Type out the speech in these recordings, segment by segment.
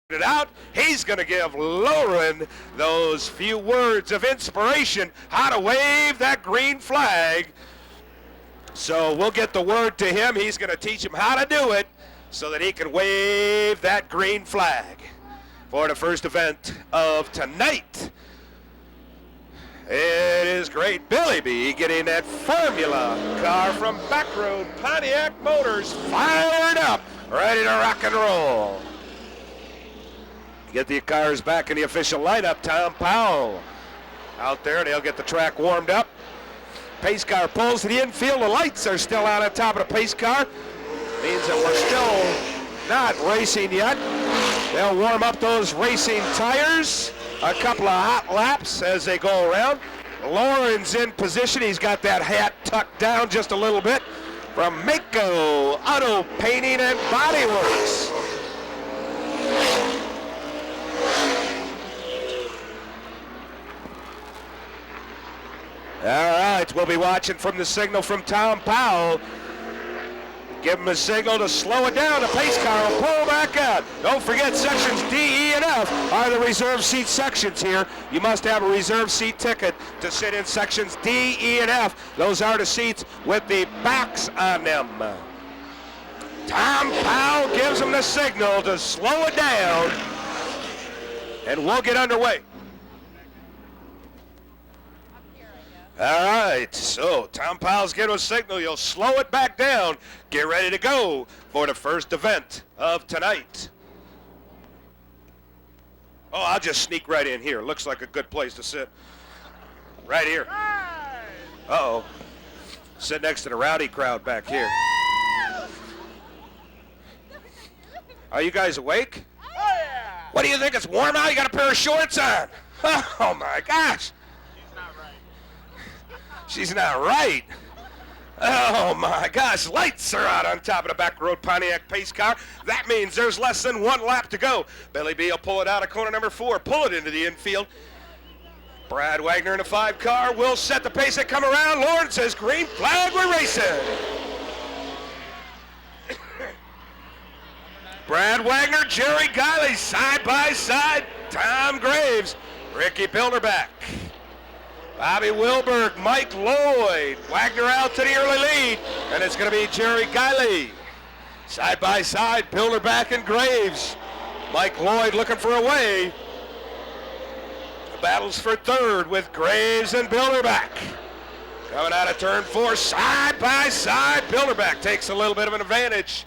it out. He's going to give Lauren those few words of inspiration, how to wave that green flag. So we'll get the word to him. He's going to teach him how to do it so that he can wave that green flag for the first event of tonight. It is great. Billy B getting that Formula car from Backroad Pontiac Motors fired up, ready to rock and roll. Get the cars back in the official lineup. Tom Powell out there. They'll get the track warmed up. Pace car pulls to the infield. The lights are still out on top of the pace car. Means that we're still not racing yet. They'll warm up those racing tires. A couple of hot laps as they go around. Lauren's in position. He's got that hat tucked down just a little bit from Mako Auto Painting and Body Works. All right, we'll be watching from the signal from Tom Powell. Give him a signal to slow it down. The pace car will pull back out. Don't forget, sections D, E, and F are the reserve seat sections here. You must have a reserve seat ticket to sit in sections D, E, and F. Those are the seats with the backs on them. Tom Powell gives him the signal to slow it down, and we'll get underway. All right, so Tom Powell's giving a signal. You'll slow it back down. Get ready to go for the first event of tonight. Oh, I'll just sneak right in here. Looks like a good place to sit. Right here. Uh-oh. Sit next to the rowdy crowd back here. Are you guys awake? Oh, yeah. What do you think? It's warm out? You got a pair of shorts on. Oh, my gosh. She's not right. Oh my gosh, lights are out on top of the Backroad Pontiac pace car. That means there's less than one lap to go. Billy B will pull it out of corner number 4, pull it into the infield. Brad Wagner in a 5 car will set the pace and come around. Lauren says green flag, we're racing. Brad Wagner, Jerry Guiley side by side. Tom Graves, Ricky Bilderback. Bobby Wilberg, Mike Lloyd, Wagner out to the early lead, and it's going to be Jerry Guiley. Side by side, Bilderback and Graves. Mike Lloyd looking for a way. The battle's for third with Graves and Bilderback. Coming out of turn 4, side by side, Bilderback takes a little bit of an advantage.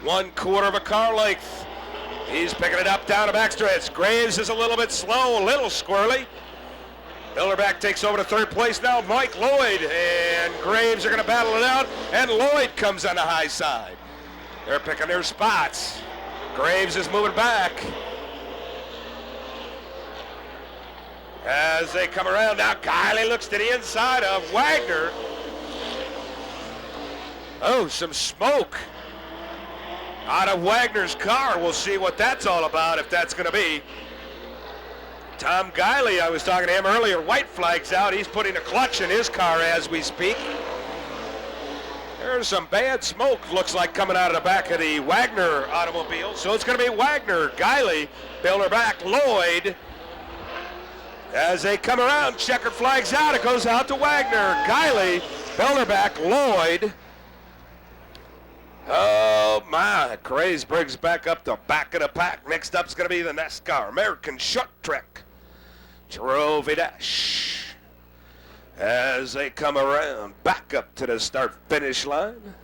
1/4 of a car length. He's picking it up down the backstretch. Graves is a little bit slow, a little squirrely. Bilderback takes over to third place now. Mike Lloyd and Graves are going to battle it out, and Lloyd comes on the high side. They're picking their spots. Graves is moving back. As they come around now, Guiley looks to the inside of Wagner. Oh, some smoke out of Wagner's car. We'll see what that's all about, if that's going to be. Tom Guiley, I was talking to him earlier, white flag's out. He's putting a clutch in his car as we speak. There's some bad smoke, looks like, coming out of the back of the Wagner automobile. So it's going to be Wagner, Guiley, Bilderback, Lloyd. As they come around, checkered flag's out. It goes out to Wagner, Guiley, Bilderback, Lloyd. Oh my, Graves brings back up the back of the pack. Next up is going to be the NASCAR American Short Track Trophy Dash. As they come around, back up to the start-finish line.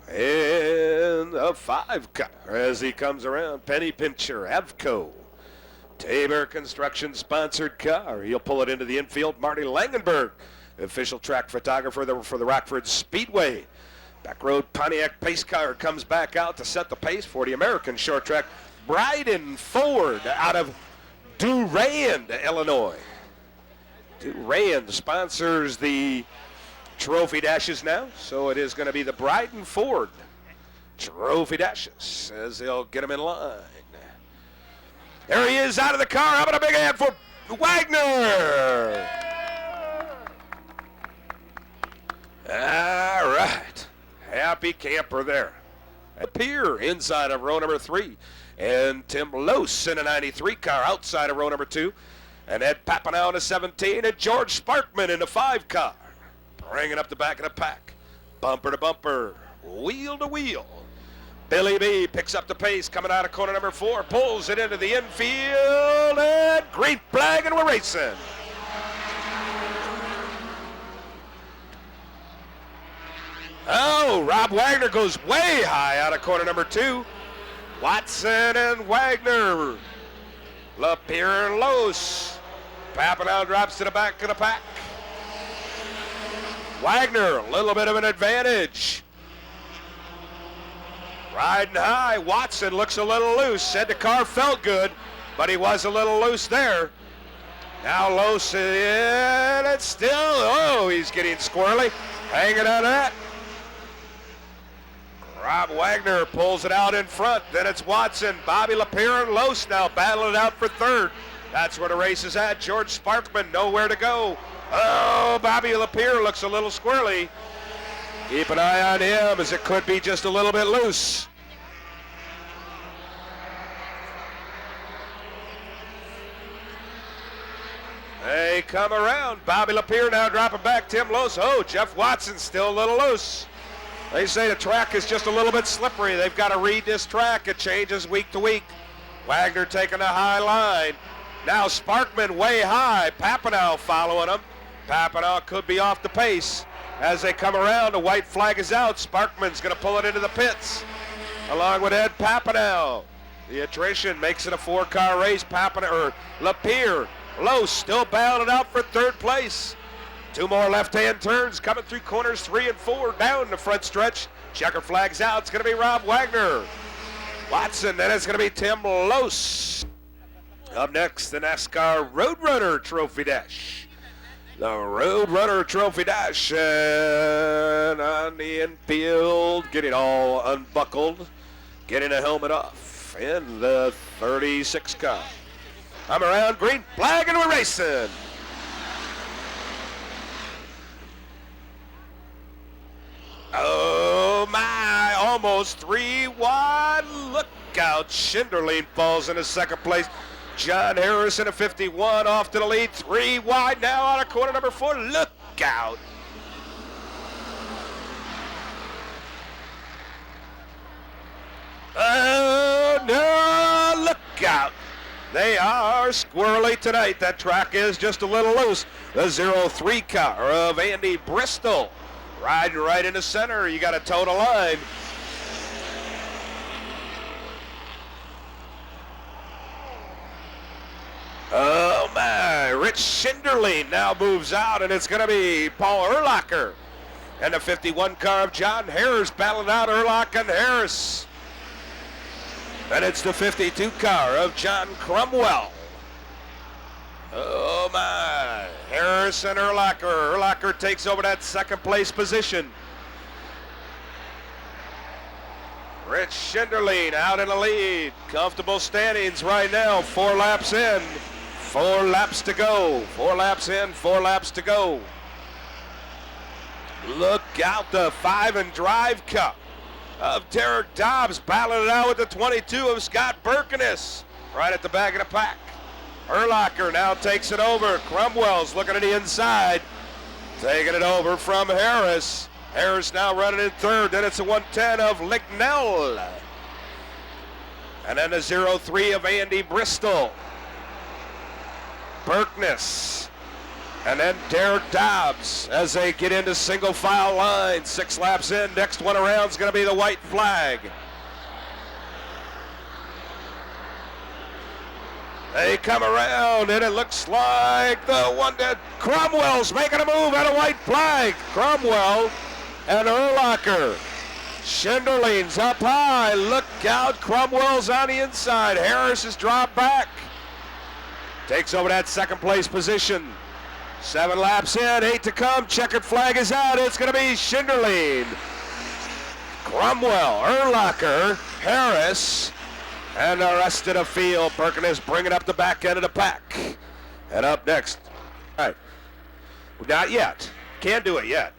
And a 5 car as he comes around. Penny Pincher, Avco. Tabor Construction sponsored car. He'll pull it into the infield. Marty Langenberg, official track photographer for the Rockford Speedway. Backroad Pontiac pace car comes back out to set the pace for the American short track. Bryden Ford out of Durand, Illinois. Durand sponsors the Trophy Dashes now, so it is going to be the Bryden Ford Trophy Dashes as they'll get them in line. There he is out of the car. How about a big hand for Wagner? All right. Happy camper there. And Pier inside of row number 3. And Tim Lose in a 93 car outside of row number 2. And Ed Papanow in a 17. And George Sparkman in a 5 car. Bringing up the back of the pack. Bumper to bumper. Wheel to wheel. Billy B picks up the pace coming out of corner number 4. Pulls it into the infield. And green flag, and we're racing. Oh, Rob Wagner goes way high out of corner number 2. Watson and Wagner. Lapierre and Lose. Papanow drops to the back of the pack. Wagner, a little bit of an advantage. Riding high. Watson looks a little loose. Said the car felt good, but he was a little loose there. Now Lose, and it's still, oh, he's getting squirrely. Hanging on that. Rob Wagner pulls it out in front. Then it's Watson, Bobby Lapierre, and Lose now battling it out for third. That's where the race is at. George Sparkman, nowhere to go. Oh, Bobby Lapierre looks a little squirrely. Keep an eye on him, as it could be just a little bit loose. They come around. Bobby Lapierre now dropping back. Tim Lose. Oh, Jeff Watson still a little loose. They say the track is just a little bit slippery. They've got to read this track. It changes week to week. Wagner taking a high line. Now Sparkman way high. Papanow following him. Papanow could be off the pace. As they come around, the white flag is out. Sparkman's going to pull it into the pits, along with Ed Papanow. The attrition makes it a 4-car race. Lapierre, Lose still battling out for third place. 2 more left-hand turns coming through corners 3 and 4 down the front stretch. Checker flag's out. It's going to be Rob Wagner. Watson, then it's going to be Tim Lose. Up next, the NASCAR Roadrunner Trophy Dash. The Roadrunner Trophy Dash, and on the infield, getting all unbuckled, getting a helmet off in the 36 car. I'm around, green flag, and we're racing. Oh my, almost 3 wide. Look out, Schinderling falls into second place. John Harris in a 51 off to the lead. 3 wide now out of corner number 4. Look out. Oh no, look out. They are squirrely tonight. That track is just a little loose. The 03 car of Andy Bristol riding right in the center. You got to toe the line. Oh my, Rich Schinderling now moves out, and it's going to be Paul Urlacher. And the 51 car of John Harris battling out Urlacher and Harris. And it's the 52 car of John Cromwell. Oh my, Harris and Urlacher. Urlacher takes over that second place position. Rich Schinderling out in the lead. Comfortable standings right now, 4 laps in. 4 laps to go. 4 laps in, 4 laps to go. Look out, the 5 and drive cup of Derek Dobbs battling it out with the 22 of Scott Berkenes right at the back of the pack. Urlacher now takes it over. Cromwell's looking at the inside, taking it over from Harris. Harris now running in third. Then it's a 110 of Lignell. And then the 03 of Andy Bristol. Berkness, and then Derek Dobbs as they get into single file line. 6 laps in. Next one around is going to be the white flag. They come around, and it looks like the one that Cromwell's making a move at a white flag. Cromwell and Urlacher. Schinderling's up high. Look out, Cromwell's on the inside. Harris has dropped back. Takes over that second place position. 7 laps in, 8 to come. Checkered flag is out. It's going to be Schinderling, Cromwell, Urlacher, Harris, and the rest of the field. Berkenes bringing up the back end of the pack. And up next, all right, not yet. Can't do it yet.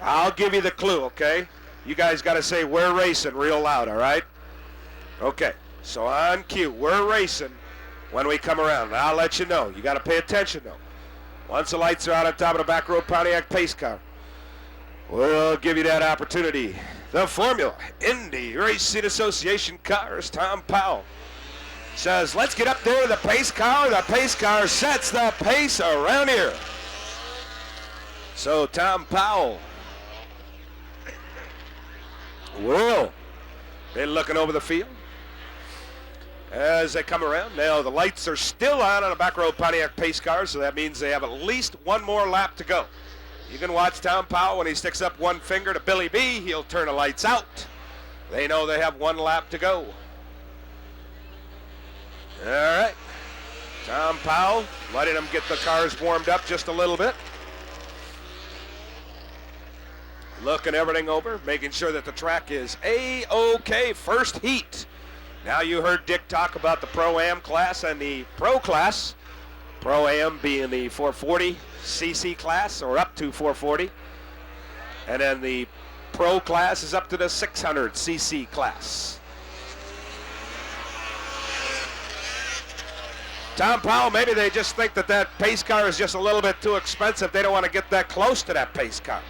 I'll give you the clue, okay? you guys got to say, "We're racing," real loud, all right? Okay, so on cue, we're racing when we come around. I'll let you know. You got to pay attention, though. Once the lights are out on top of the back road Pontiac pace car, we'll give you that opportunity. The Formula Indy Racing Association cars, Tom Powell says, let's get up there to the pace car. The pace car sets the pace around here. So Tom Powell will be looking over the field as they come around. Now the lights are still on the back road Pontiac pace car, so that means they have at least one more lap to go. You can watch Tom Powell when he sticks up one finger to Billy B. He'll turn the lights out. They know they have one lap to go. All right. Tom Powell letting them get the cars warmed up just a little bit. Looking everything over, making sure that the track is A-OK. First heat. Now you heard Dick talk about the Pro-Am class and the Pro class. Pro-Am being the 440 cc class, or up to 440. And then the Pro class is up to the 600 cc class. Tom Powell, maybe they just think that that pace car is just a little bit too expensive. They don't want to get that close to that pace car.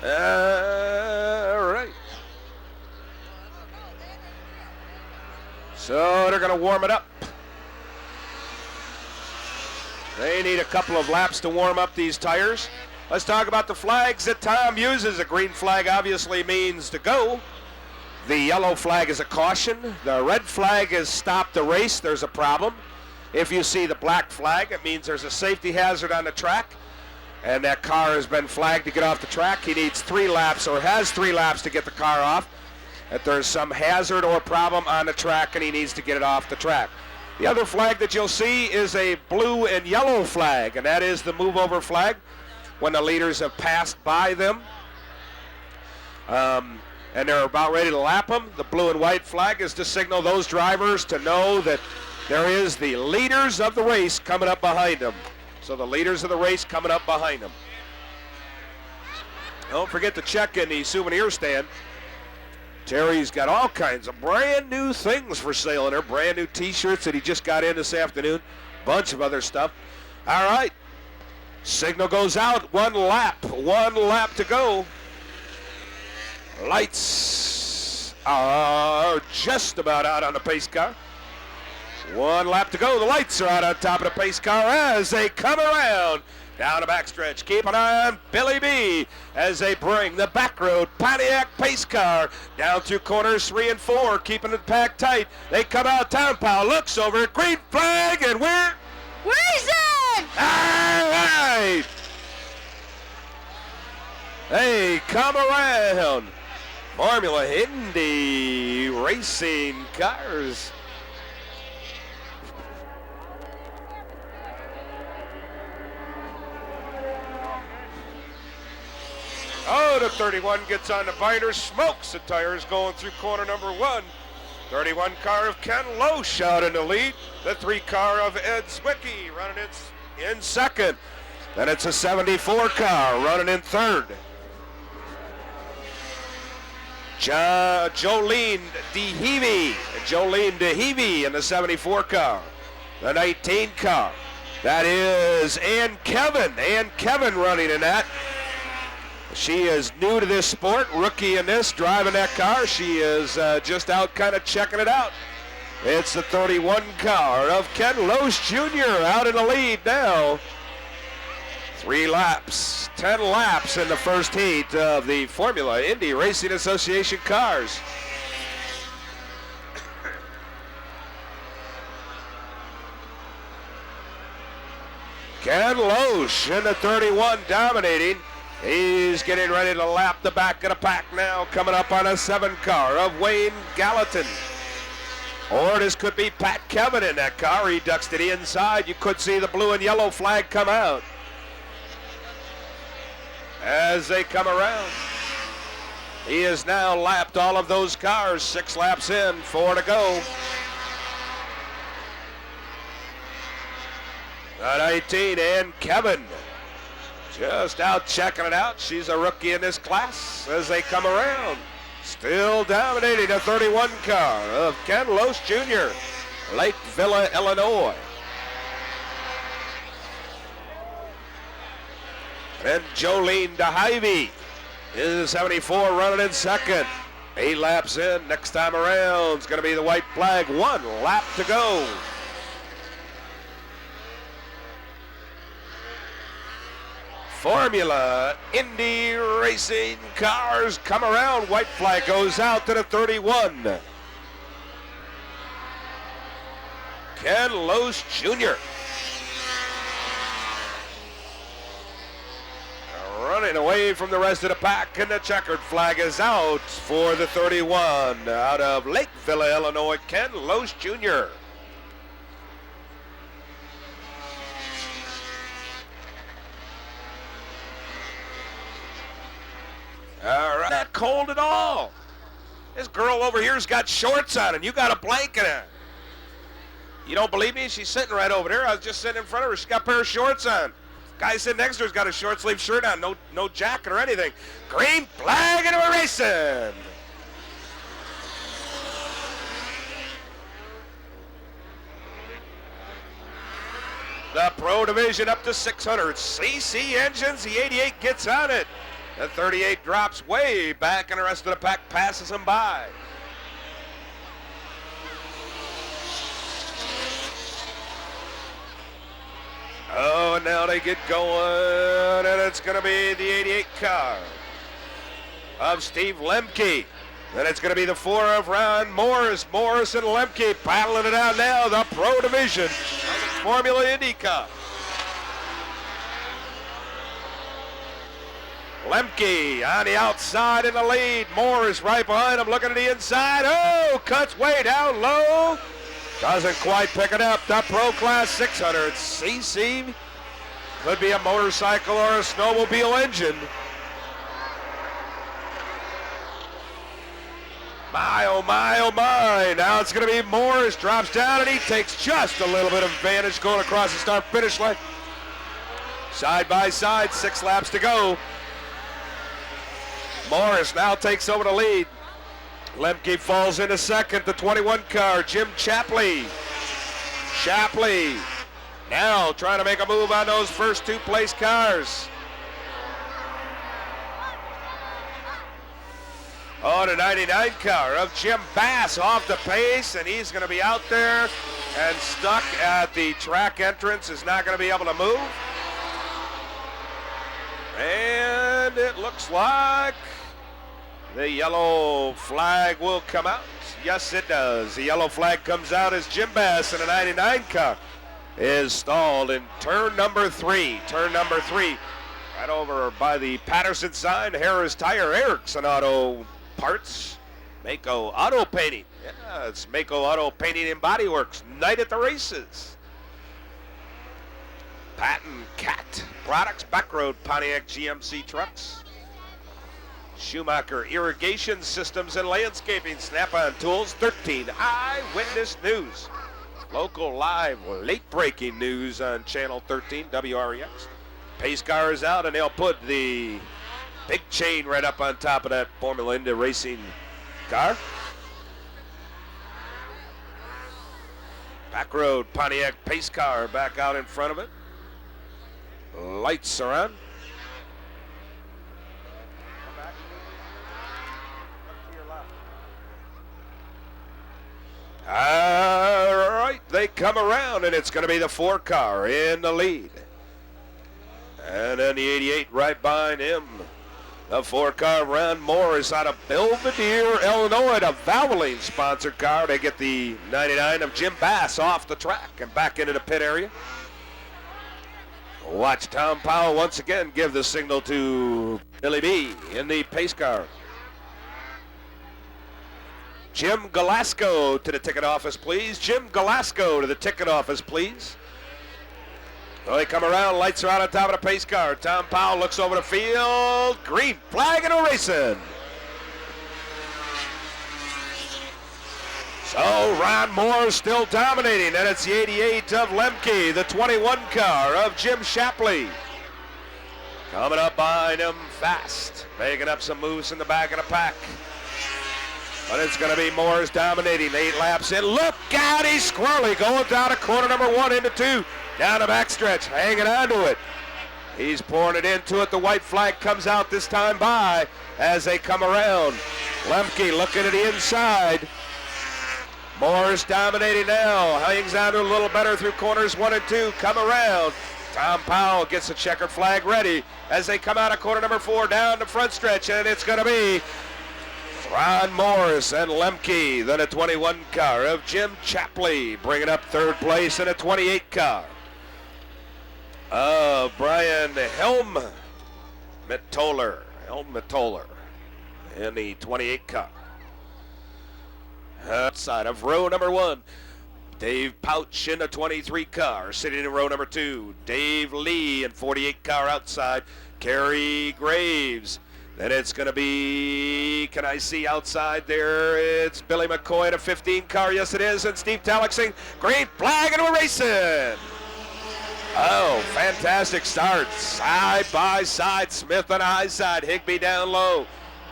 All right. So they're going to warm it up. They need a couple of laps to warm up these tires. Let's talk about the flags that Tom uses. A green flag obviously means to go. The yellow flag is a caution. The red flag is stop the race. There's a problem. If you see the black flag, it means there's a safety hazard on the track, and that car has been flagged to get off the track. He needs 3 laps, or has 3 laps to get the car off. If there's some hazard or problem on the track, and he needs to get it off the track. The other flag that you'll see is a blue and yellow flag, and that is the move over flag when the leaders have passed by them. And they're about ready to lap them. The blue and white flag is to signal those drivers to know that there is the leaders of the race coming up behind them. So the leaders of the race coming up behind them. Don't forget to check in the souvenir stand. Terry's got all kinds of brand new things for sale in there. Brand new t-shirts that he just got in this afternoon. Bunch of other stuff. All right. Signal goes out. One lap to go. Lights are just about out on the pace car. 1 lap to go. The lights are out on top of the pace car as they come around down the backstretch. Keep an eye on Billy B as they bring the back road Pontiac pace car down through corners 3 and 4, keeping it packed tight. They come out. Tom Powell looks over at green flag, and we're racing! All right. They come around. Formula Indy Racing cars. Oh, the 31 gets on the binder, smokes the tires going through corner number 1. 31 car of Ken Loesch out in the lead. The 3 car of Ed Zwicky running in second. Then it's a 74 car running in third. Jolene DeHevy in the 74 car. The 19 car. That is Ann Kevin running in that. She is new to this sport, rookie in this, driving that car. She is just out kind of checking it out. It's the 31 car of Ken Loesch Jr. out in the lead now. 3 laps, 10 laps in the first heat of the Formula Indy Racing Association cars. Ken Loesch in the 31 dominating. He's getting ready to lap the back of the pack now, coming up on a 7 car of Wayne Gallatin. Or this could be Pat Kevin in that car. He ducks to the inside. You could see the blue and yellow flag come out as they come around. He has now lapped all of those cars. 6 laps in, 4 to go. The 19 and Kevin. Just out checking it out. She's a rookie in this class as they come around. Still dominating the 31 car of Ken Loesch Jr., Lake Villa, Illinois. And Jolene DeHivey is 74 running in second. 8 laps in. Next time around is going to be the white flag. 1 lap to go. Formula Indy Racing cars come around. White flag goes out to the 31. Ken Loesch Jr. running away from the rest of the pack, and the checkered flag is out for the 31 out of Lake Villa, Illinois, Ken Loesch Jr. All right, not cold at all. This girl over here's got shorts on and you got a blanket on. You don't believe me? She's sitting right over there. I was just sitting in front of her. She's got a pair of shorts on. Guy sitting next to her's got a short sleeve shirt on, no jacket or anything. Green flag and we're racing. The Pro Division up to 600cc engines. The 88 gets on it. The 38 drops way back and the rest of the pack passes him by. Oh, and now they get going, and it's going to be the 88 car of Steve Lemke. Then it's going to be the 4 of Ron Morris. Morris and Lemke battling it out now, the Pro Division Formula Indy Cup. Lemke on the outside in the lead. Morris right behind him, looking at the inside. Oh, cuts way down low. Doesn't quite pick it up. The Pro Class 600cc. Could be a motorcycle or a snowmobile engine. My, oh my, oh my. Now it's going to be Morris. Drops down and he takes just a little bit of advantage going across the start-finish line. Side by side, 6 laps to go. Morris now takes over the lead. Lemke falls into second. The 21 car, Jim Chapley. Chapley now trying to make a move on those first 2 place cars. Oh, the 99 car of Jim Bass off the pace, and he's going to be out there and stuck at the track entrance, is not going to be able to move. And it looks like the yellow flag will come out. Yes, it does. The yellow flag comes out as Jim Bass in a 99 car is stalled in turn number 3. Turn number 3, right over by the Patterson sign. Harris Tire, Erickson Auto Parts, Mako Auto Painting. Yeah, it's Mako Auto Painting and Body Works. Night at the races. Patton Cat Products, Backroad Pontiac GMC Trucks. Schumacher Irrigation Systems and Landscaping, Snap-on Tools, 13 Eyewitness News. Local live, late-breaking news on Channel 13, WREX. Pace car is out, and they'll put the big chain right up on top of that Formula Indy Racing car. Back road, Pontiac pace car back out in front of it. Lights are on. All right, they come around, and it's going to be the 4 car in the lead. And then the 88 right behind him. The 4 car, Ron Morris out of Belvedere, Illinois, the Valvoline sponsored car. They get the 99 of Jim Bass off the track and back into the pit area. Watch Tom Powell once again give the signal to Billy B in the pace car. Jim Galasco to the ticket office, please. Jim Galasco to the ticket office, please. Well, they come around, lights are out on top of the pace car. Tom Powell looks over the field. Green flag and a racing. So Ron Moore still dominating, and it's the 88 of Lemke, the 21 car of Jim Shapley. Coming up behind him fast, making up some moves in the back of the pack. But it's going to be Morris dominating. 8 laps in. Look out, he's squirrely going down to corner number 1 into 2. Down the backstretch, hanging on to it. He's pouring it into it. The white flag comes out this time by as they come around. Lemke looking at the inside. Morris dominating now. Hangs on to a little better through corners 1 and 2. Come around. Tom Powell gets the checkered flag ready as they come out of corner number 4 down the front stretch, and it's going to be Ron Morris and Lemke. Then a 21 car of Jim Chapley bringing up 3rd place in a 28 car. Brian Helmetoller in the 28 car. Outside of row number 1, Dave Pouch in the 23 car. Sitting in row number 2, Dave Lee in 48 car outside. Kerry Graves. Then it's going to be, can I see outside there? It's Billy McCoy in a 15 car. Yes, it is. And Steve Talixing. Green flag, and we're racing. Oh, fantastic start. Side by side. Smith on the high side. Higbee down low.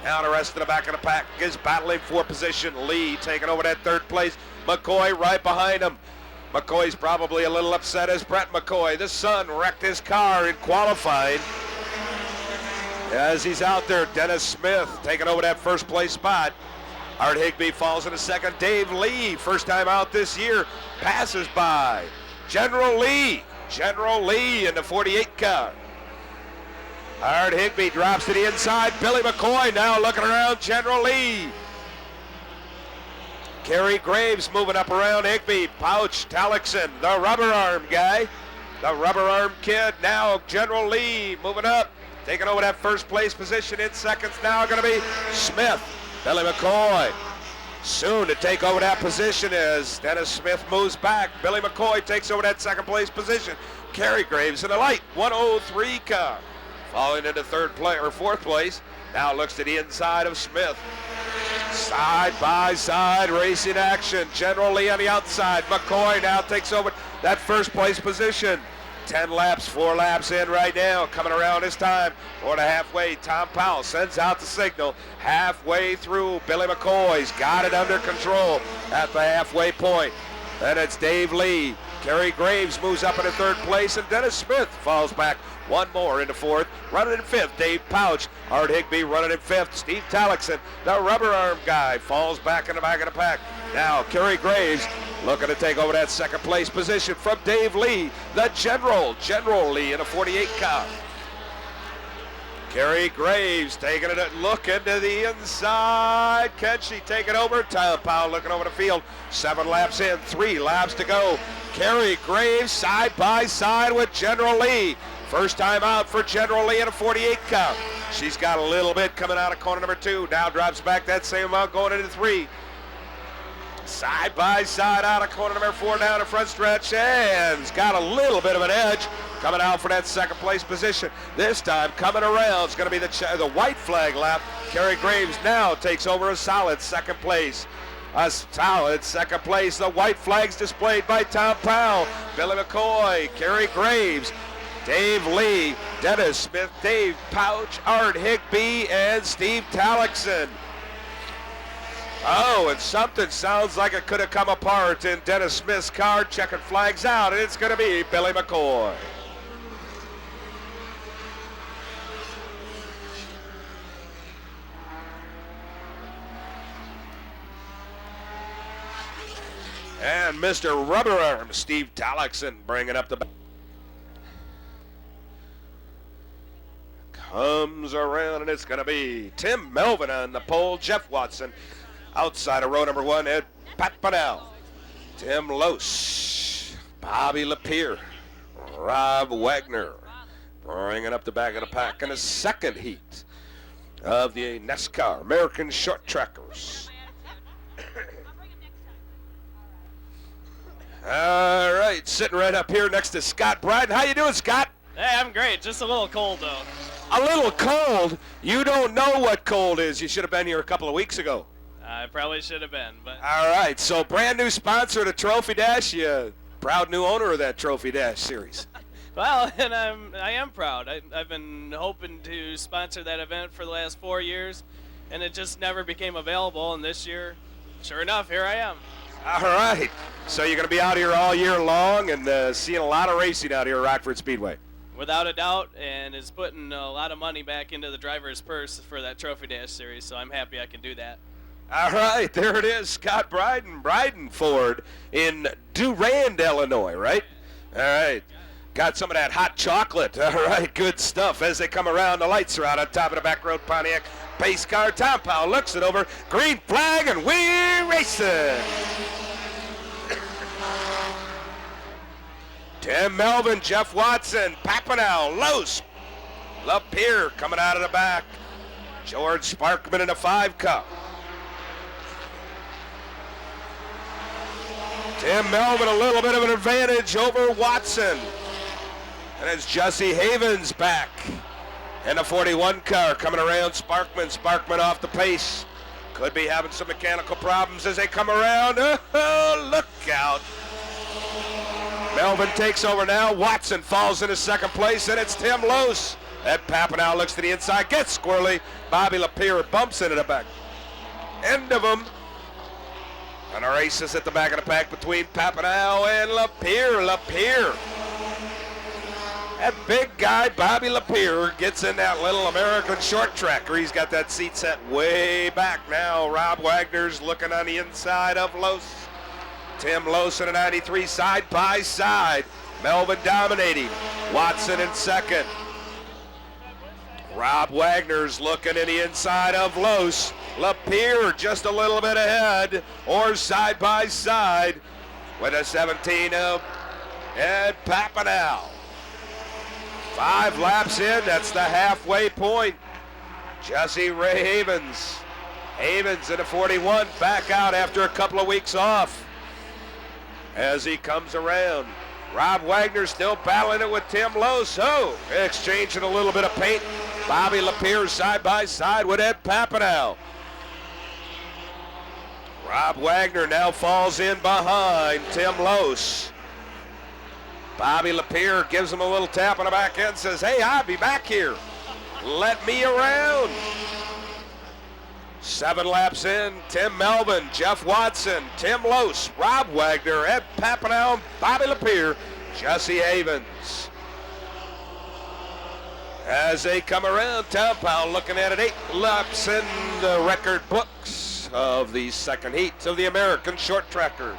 Now the rest of the back of the pack is battling for position. Lee taking over that 3rd place. McCoy right behind him. McCoy's probably a little upset as Brett McCoy, the son, wrecked his car in qualifying. As he's out there, Dennis Smith taking over that 1st place spot. Art Higbee falls in a 2nd. Dave Lee, first time out this year, passes by. General Lee in the 48 car. Art Higbee drops to the inside. Billy McCoy now looking around General Lee. Kerry Graves moving up around Higbee. Pouch, Talixon, the rubber arm guy. The rubber arm kid. Now General Lee moving up. Taking over that 1st place position in seconds now going to be Smith. Billy McCoy soon to take over that position as Dennis Smith moves back. Billy McCoy takes over that 2nd place position. Kerry Graves in the light 103 car. Falling into 3rd place or 4th place. Now looks to the inside of Smith. Side by side racing action. General Lee on the outside. McCoy now takes over that 1st place position. 10 laps, 4 laps in right now. Coming around this time for the halfway. Tom Powell sends out the signal. Halfway through, Billy McCoy's got it under control at the halfway point. Then it's Dave Lee. Kerry Graves moves up into 3rd place, and Dennis Smith falls back 1 more into 4th. Running in 5th, Dave Pouch. Art Higbee running in 5th. Steve Talixon, the rubber arm guy, falls back in the back of the pack. Now Kerry Graves looking to take over that 2nd place position from Dave Lee, the General Lee in a 48 car. Kerry Graves taking it, look into the inside. Can she take it over? Tom Powell looking over the field. 7 laps in, 3 laps to go. Kerry Graves side by side with General Lee. First time out for General Lee in a 48 car. She's got a little bit coming out of corner number 2. Now drops back that same amount going into 3. Side by side out of corner number 4 down the front stretch, and has got a little bit of an edge coming out for that 2nd place position. This time coming around, it's going to be the white flag lap. Kerry Graves now takes over a solid 2nd place. A solid 2nd place. The white flag's displayed by Tom Powell, Billy McCoy, Kerry Graves, Dave Lee, Dennis Smith, Dave Pouch, Art Higbee, and Steve Talixon. Oh, and something sounds like it could have come apart in Dennis Smith's car. Checkered flags out, and it's going to be Billy McCoy. And Mr. Rubber Arm, Steve Talixon, bringing up the back. Comes around, and it's going to be Tim Melvin on the pole. Jeff Watson outside of row number 1, Ed Patpanel, Tim Lose, Bobby Lapierre, Rob Wagner, bringing up the back of the pack in the 2nd heat of the NASCAR American Short Trackers. All right, sitting right up here next to Scott Bryden. How you doing, Scott? Hey, I'm great. Just a little cold, though. A little cold? You don't know what cold is. You should have been here a couple of weeks ago. I probably should have been, but... All right, so brand new sponsor of the Trophy Dash. You proud new owner of that Trophy Dash series. Well, and I am proud. I've been hoping to sponsor that event for the last 4 years, and it just never became available. And this year, sure enough, here I am. All right. So you're going to be out here all year long and seeing a lot of racing out here at Rockford Speedway. Without a doubt, and it's putting a lot of money back into the driver's purse for that Trophy Dash series, so I'm happy I can do that. All right, there it is, Scott Bryden Ford in Durand, Illinois, right? All right. Got some of that hot chocolate. All right, good stuff. As they come around, the lights are out on top of the back road Pontiac pace car. Tom Powell looks it over. Green flag, and we're racing. Tim Melvin, Jeff Watson, Papanow, Los, Lapierre coming out of the back. George Sparkman in a 5 car. Tim Melvin a little bit of an advantage over Watson. And it's Jesse Havens back in the 41 car coming around Sparkman. Sparkman off the pace. Could be having some mechanical problems as they come around. Oh, look out. Melvin takes over now. Watson falls into second place, and it's Tim Lose. Ed Papanow looks to the inside, gets squirrely. Bobby Lapierre bumps into the back end of him. And the race is at the back of the pack between Papanow and Lapierre. Lapierre. That big guy, Bobby Lapierre, gets in that little American short tracker. He's got that seat set way back now. Rob Wagner's looking on the inside of Lose. Tim Lose in a 93 side by side. Melvin dominating. Watson in second. Rob Wagner's looking in the inside of Lose. Lapierre just a little bit ahead, or side by side with a 17 of Ed Papanow. 5 laps in, that's the halfway point. Jesse Ray Havens. Havens in a 41, back out after a couple of weeks off. As he comes around, Rob Wagner still battling it with Tim Lose. Oh, exchanging a little bit of paint. Bobby Lapierre side by side with Ed Papanow. Rob Wagner now falls in behind Tim Lose. Bobby Lapierre gives him a little tap on the back end, says, hey, I'll be back here. Let me around. 7 laps in, Tim Melvin, Jeff Watson, Tim Lose, Rob Wagner, Ed Papanow, Bobby Lapierre, Jesse Havens. As they come around, Tom Powell looking at it, 8 laps in the record books of the second heat of the American short trackers.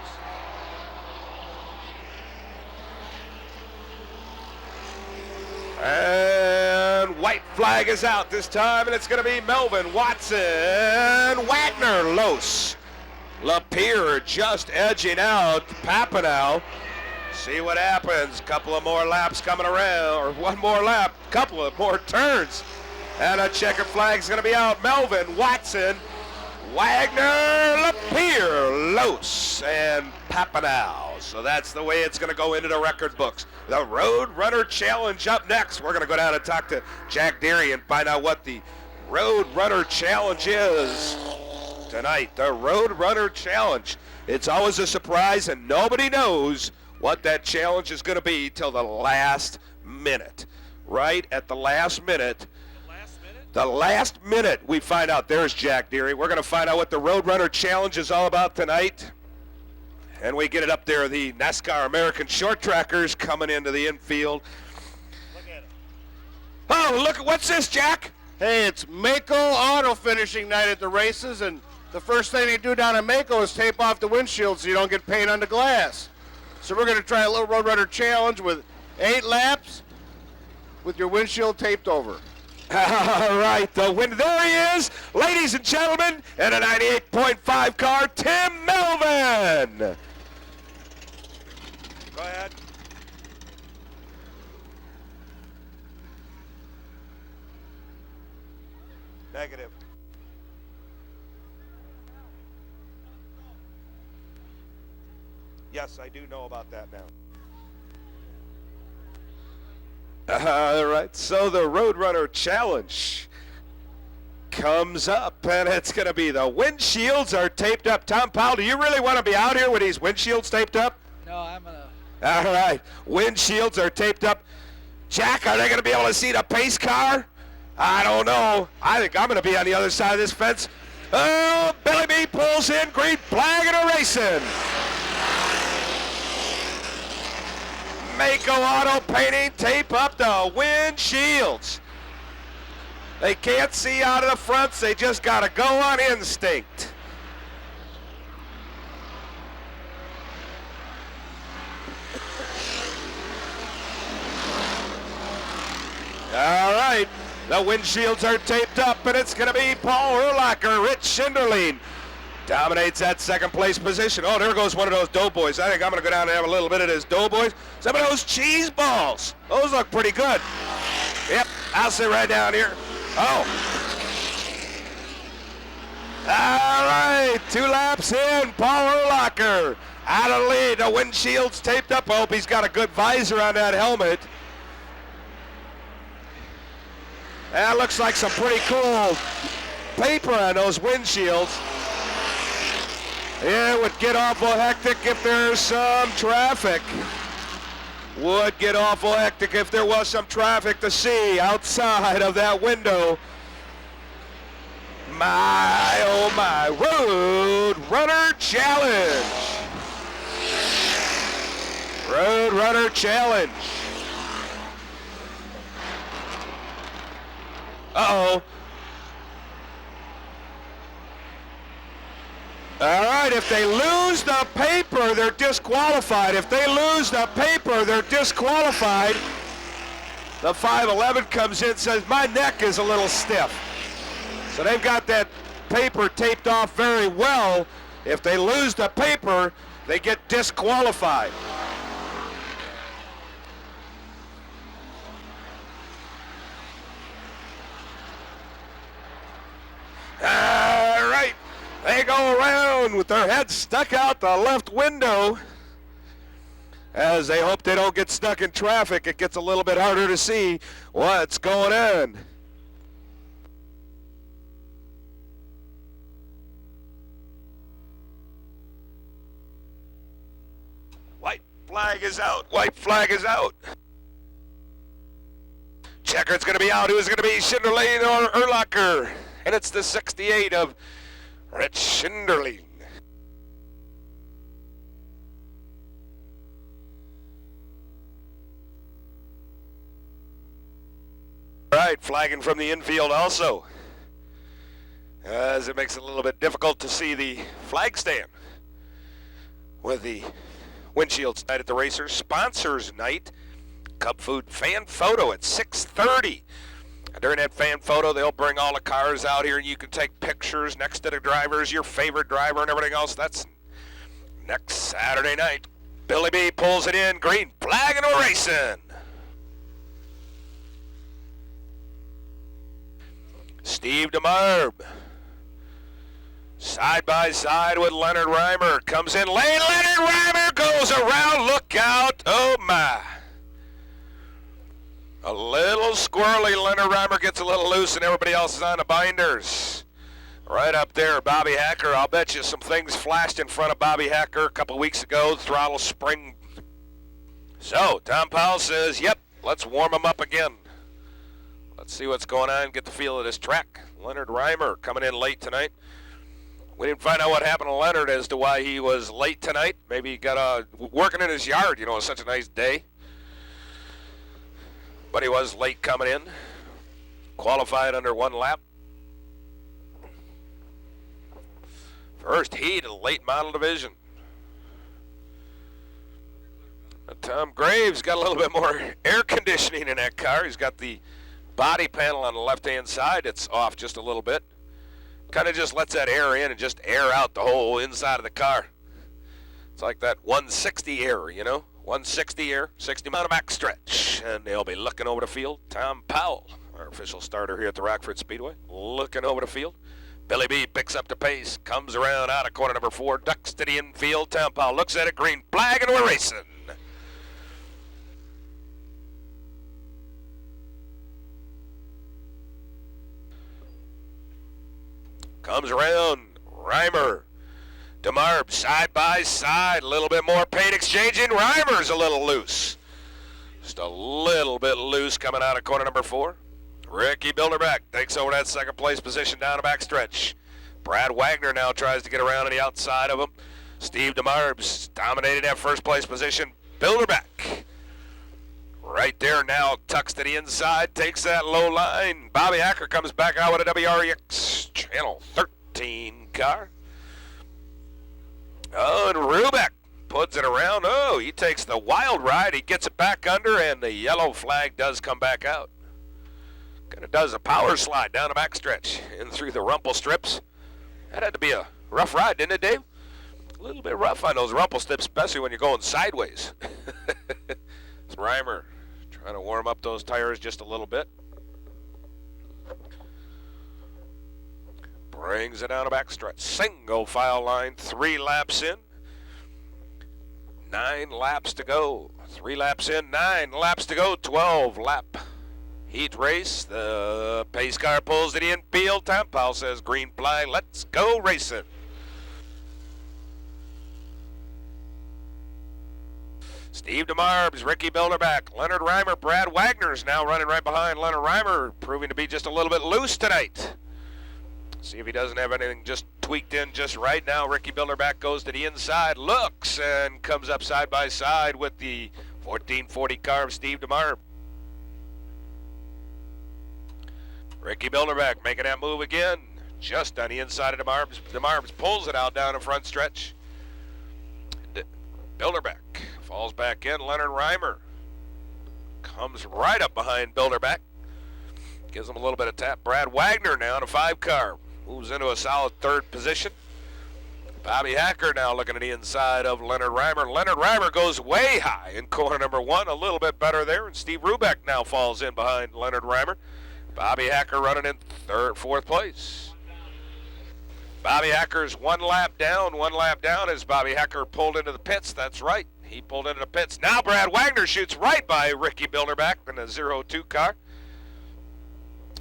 And white flag is out this time, and it's going to be Melvin, Watson, Wagner, Lose. Lapierre just edging out Papanow. See what happens. Couple of more laps coming around, or one more lap, couple of more turns. And a checkered flag's going to be out. Melvin, Watson, Wagner, Lapierre, Lose, and Papanow. So that's the way it's going to go into the record books. The Road Runner Challenge up next. We're going to go down and talk to Jack Deary and find out what the Road Runner Challenge is tonight. The Road Runner Challenge. It's always a surprise, and nobody knows what that challenge is going to be till the last minute. Right at the last minute. The last minute we find out. There's Jack Deary. We're going to find out what the Road Runner Challenge is all about tonight. And we get it up there, the NASCAR American Short Trackers coming into the infield. Look at it. Oh, look, what's this, Jack? Hey, it's Mako auto finishing night at the races, and the first thing they do down at Mako is tape off the windshield so you don't get paint on the glass. So we're going to try a little Road Runner Challenge with 8 laps with your windshield taped over. All right, the winner, there he is, ladies and gentlemen, in a 98.5 car, Tim Melvin. Go ahead. Negative. Yes, I do know about that now. All right, so the Roadrunner Challenge comes up, and it's going to be the windshields are taped up. Tom Powell, do you really want to be out here with these windshields taped up? No, I'm gonna. All right, windshields are taped up. Jack, are they going to be able to see the pace car? I don't know. I think I'm going to be on the other side of this fence. Oh, Billy B pulls in, green flag, and a racing. Mako Auto Painting, tape up the windshields. They can't see out of the fronts. They just got to go on instinct. All right, the windshields are taped up, and it's going to be Paul Urlacher. Rich Schinderling dominates that second place position. Oh, there goes one of those doughboys. I think I'm going to go down and have a little bit of this doughboys. Some of those cheese balls. Those look pretty good. Yep, I'll sit right down here. Oh. All right, 2 laps in. Paul Urlacher out of the lead. The windshield's taped up. I hope he's got a good visor on that helmet. That looks like some pretty cool paper on those windshields. It would get awful hectic if there's some traffic. Would get awful hectic if there was some traffic to see outside of that window. My, oh my, Road Runner Challenge. Road Runner Challenge. Uh-oh. All right, if they lose the paper, they're disqualified. If they lose the paper, they're disqualified. The 511 comes in and says, my neck is a little stiff. So they've got that paper taped off very well. If they lose the paper, they get disqualified. All right, they go around with their heads stuck out the left window. As they hope they don't get stuck in traffic, it gets a little bit harder to see what's going on. White flag is out. White flag is out. Checkered's going to be out. Who's going to be Schinderling or Urlacher? And it's the 68 of Rich Schinderling. All right, flagging from the infield also, as it makes it a little bit difficult to see the flag stand with the windshields night at the Racers. Sponsors night, Cub Food fan photo at 6:30. During that fan photo, they'll bring all the cars out here and you can take pictures next to the drivers, your favorite driver and everything else. That's next Saturday night. Billy B pulls it in, green flag, and we're racing. Steve DeMarb, side by side with Leonard Reimer, comes in lane. Leonard Reimer goes around, look out, oh my. A little squirrely. Leonard Reimer gets a little loose and everybody else is on the binders. Right up there, Bobby Hacker. I'll bet you some things flashed in front of Bobby Hacker a couple weeks ago. Throttle spring. So, Tom Powell says, yep, let's warm him up again. Let's see what's going on, get the feel of this track. Leonard Reimer coming in late tonight. We didn't find out what happened to Leonard as to why he was late tonight. Maybe he got working in his yard, you know, it's such a nice day. But he was late coming in. Qualified under 1 lap. First heat of the late model division. Tom Graves got a little bit more air conditioning in that car. He's got the body panel on the left-hand side. It's off just a little bit. Kind of just lets that air in and just air out the whole inside of the car. It's like that 160 air, you know? 160 air, 60 mile back stretch. And they'll be looking over the field. Tom Powell, our official starter here at the Rockford Speedway, looking over the field. Billy B picks up the pace, comes around out of corner number 4, ducks to the infield. Tom Powell looks at it, green flag, and we're racing. Comes around, Reimer, DeMarb, side by side, a little bit more paint exchanging. Reimer's a little loose. Just a little bit loose coming out of corner number 4. Ricky Bilderbeck takes over that second place position down the back stretch. Brad Wagner now tries to get around on the outside of him. Steve DeMarbs dominated that first place position. Bilderbeck right there now tucks to the inside, takes that low line. Bobby Hacker comes back out with a WREX Channel 13 car. Oh, and Rubeck puts it around. Oh, he takes the wild ride. He gets it back under, and the yellow flag does come back out. Kind of does a power slide down the backstretch and through the rumple strips. That had to be a rough ride, didn't it, Dave? A little bit rough on those rumple strips, especially when you're going sideways. It's Reimer trying to warm up those tires just a little bit. Brings it down the backstretch. Single file line, 3 laps in. 9 laps to go. 3 laps in, 9 laps to go. 12 lap heat race. The pace car pulls to the infield. Tom Powell says green flag. Let's go racing. Steve DeMarbs, Ricky Bilderbeck, Leonard Reimer, Brad Wagner's now running right behind Leonard Reimer, proving to be just a little bit loose tonight. See if he doesn't have anything just tweaked in just right now. Ricky Bilderbeck goes to the inside, looks, and comes up side by side with the 1440 car of Steve DeMarb. Ricky Bilderbeck making that move again, just on the inside of DeMarbs. DeMarbs pulls it out down the front stretch. Bilderbeck falls back in. Leonard Reimer comes right up behind Bilderbeck. Gives him a little bit of tap. Brad Wagner now in a 5 car. Moves into a solid 3rd position. Bobby Hacker now looking at the inside of Leonard Reimer. Leonard Reimer goes way high in corner number 1. A little bit better there. And Steve Rubeck now falls in behind Leonard Reimer. Bobby Hacker running in 4th place. Bobby Hacker's 1 lap down. 1 lap down as Bobby Hacker pulled into the pits. That's right. He pulled into the pits. Now Brad Wagner shoots right by Ricky Bilderbeck in a 02 car.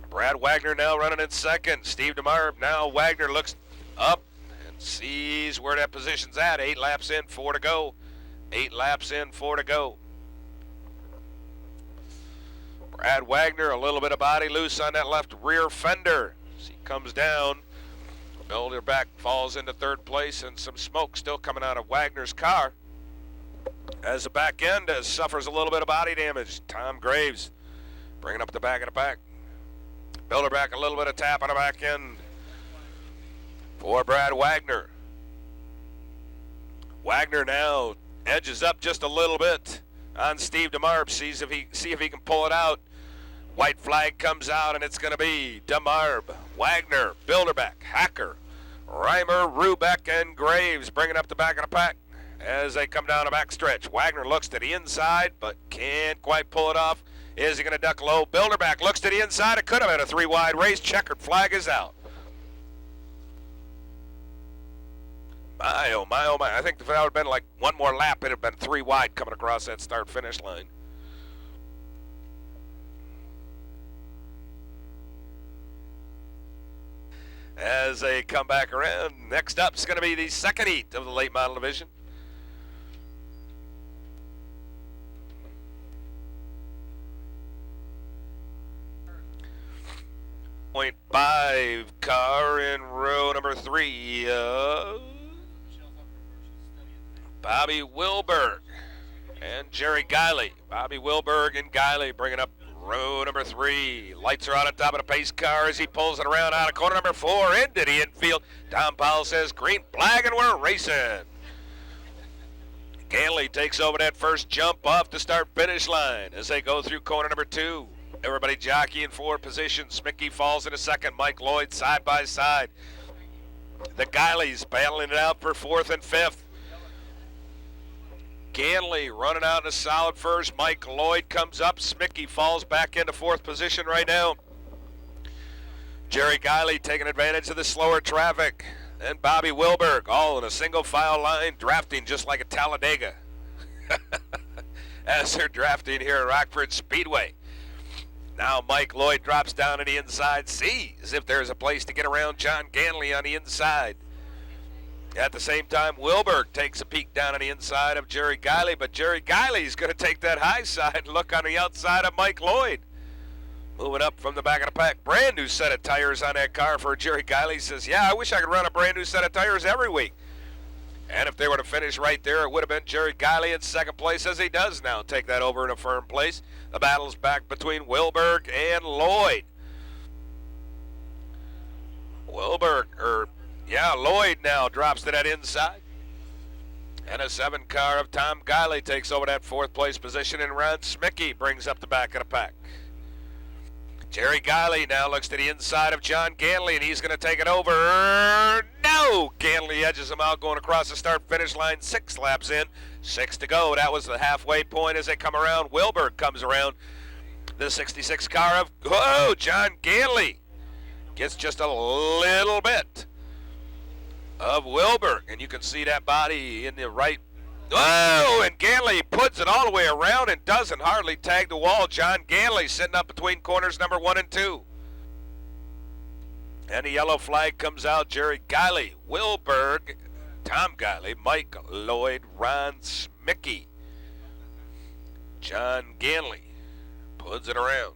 Brad Wagner now running in 2nd. Steve DeMarb. Now Wagner looks up and sees where that position's at. 8 laps in, 4 to go. 8 laps in, 4 to go. Brad Wagner, a little bit of body loose on that left rear fender. As he comes down, Bilderbeck falls into 3rd place, and some smoke still coming out of Wagner's car. As the back end suffers a little bit of body damage. Tom Graves bringing up the back of the pack. Bilderbeck a little bit of tap on the back end for Brad Wagner. Wagner now edges up just a little bit on Steve DeMarb. See if he can pull it out. White flag comes out, and it's going to be DeMarb, Wagner, Bilderbeck, Hacker, Reimer, Rubeck, and Graves bringing up the back of the pack as they come down the back stretch. Wagner looks to the inside, but can't quite pull it off. Is he going to duck low? Bilderbeck looks to the inside. It could have been a 3-wide race. Checkered flag is out. My, oh my, oh my. I think if that would have been like 1 more lap, it would have been 3 wide coming across that start-finish line. As they come back around, next up is going to be the 2nd heat of the late model division. 0.5 car in row number 3. Bobby Wilberg and Jerry Guiley. Bobby Wilberg and Guiley bringing up row number 3. Lights are on top of the pace car as he pulls it around out of corner number 4 into the infield. Tom Powell says green flag and we're racing. Ganley takes over that first jump off the start-finish line as they go through corner number 2. Everybody jockeying for position. Smicky falls in a 2nd. Mike Lloyd side by side. The Guileys battling it out for 4th and 5th. Ganley running out in a solid first. Mike Lloyd comes up. Smicky falls back into 4th position right now. Jerry Guiley taking advantage of the slower traffic. And Bobby Wilberg all in a single file line, drafting just like a Talladega. As they're drafting here at Rockford Speedway. Now Mike Lloyd drops down on the inside, sees if there's a place to get around John Ganley on the inside. At the same time, Wilberg takes a peek down on the inside of Jerry Guiley, but Jerry Guiley's going to take that high side and look on the outside of Mike Lloyd. Moving up from the back of the pack, brand new set of tires on that car for Jerry Guiley. He says, yeah, I wish I could run a brand new set of tires every week. And if they were to finish right there, it would have been Jerry Guiley in second place, as he does now take that over in a firm place. The battle's back between Wilberg and Lloyd. Lloyd now drops to that inside. And a 7 car of Tom Guiley takes over that 4th place position, and Ron Smickey brings up the back of the pack. Jerry Guiley now looks to the inside of John Ganley, and he's going to take it over. No! Ganley edges him out going across the start-finish line, 6 laps in, 6 to go. That was the halfway point as they come around. Wilberg comes around. The 66 car of, John Ganley gets just a little bit of Wilberg, and you can see that body in the right. And Ganley puts it all the way around and doesn't hardly tag the wall. John Ganley sitting up between corners number 1 and 2. And the yellow flag comes out. Jerry Guiley, Wilberg, Tom Guiley, Mike Lloyd, Ron Smickey. John Ganley puts it around.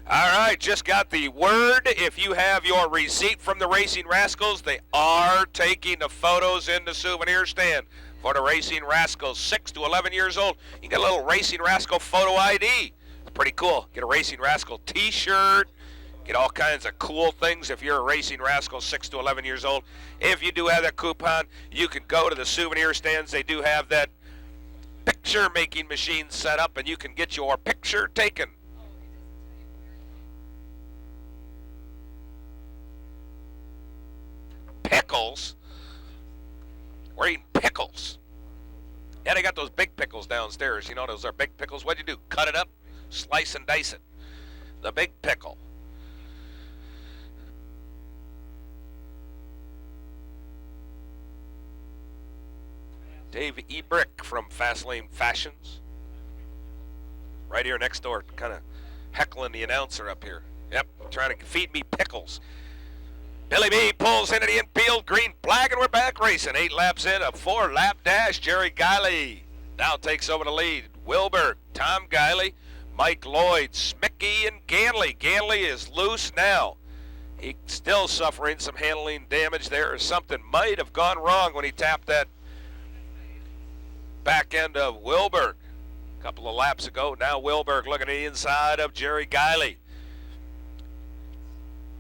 All right, just got the word. If you have your receipt from the Racing Rascals, they are taking the photos in the souvenir stand for the Racing Rascals, 6 to 11 years old. You get a little Racing Rascal photo ID. It's pretty cool. Get a Racing Rascal t-shirt. Get all kinds of cool things if you're a Racing Rascal 6 to 11 years old. If you do have that coupon, you can go to the souvenir stands. They do have that picture-making machine set up, and you can get your picture taken. Pickles? We're eating pickles. Yeah, they got those big pickles downstairs. You know, those are big pickles. What'd you do? Cut it up? Slice and dice it. The big pickle. Dave Ebrick from Fastlane Fashions. Right here next door, kind of heckling the announcer up here. Yep, trying to feed me pickles. Billy B pulls into the infield, green flag, and we're back racing. 8 laps in, a 4-lap dash. Jerry Guiley now takes over the lead. Wilberg, Tom Guiley, Mike Lloyd, Smickey, and Ganley. Ganley is loose now. He's still suffering some handling damage there, or something might have gone wrong when he tapped that back end of Wilberg a couple of laps ago. Now Wilberg looking at the inside of Jerry Guiley.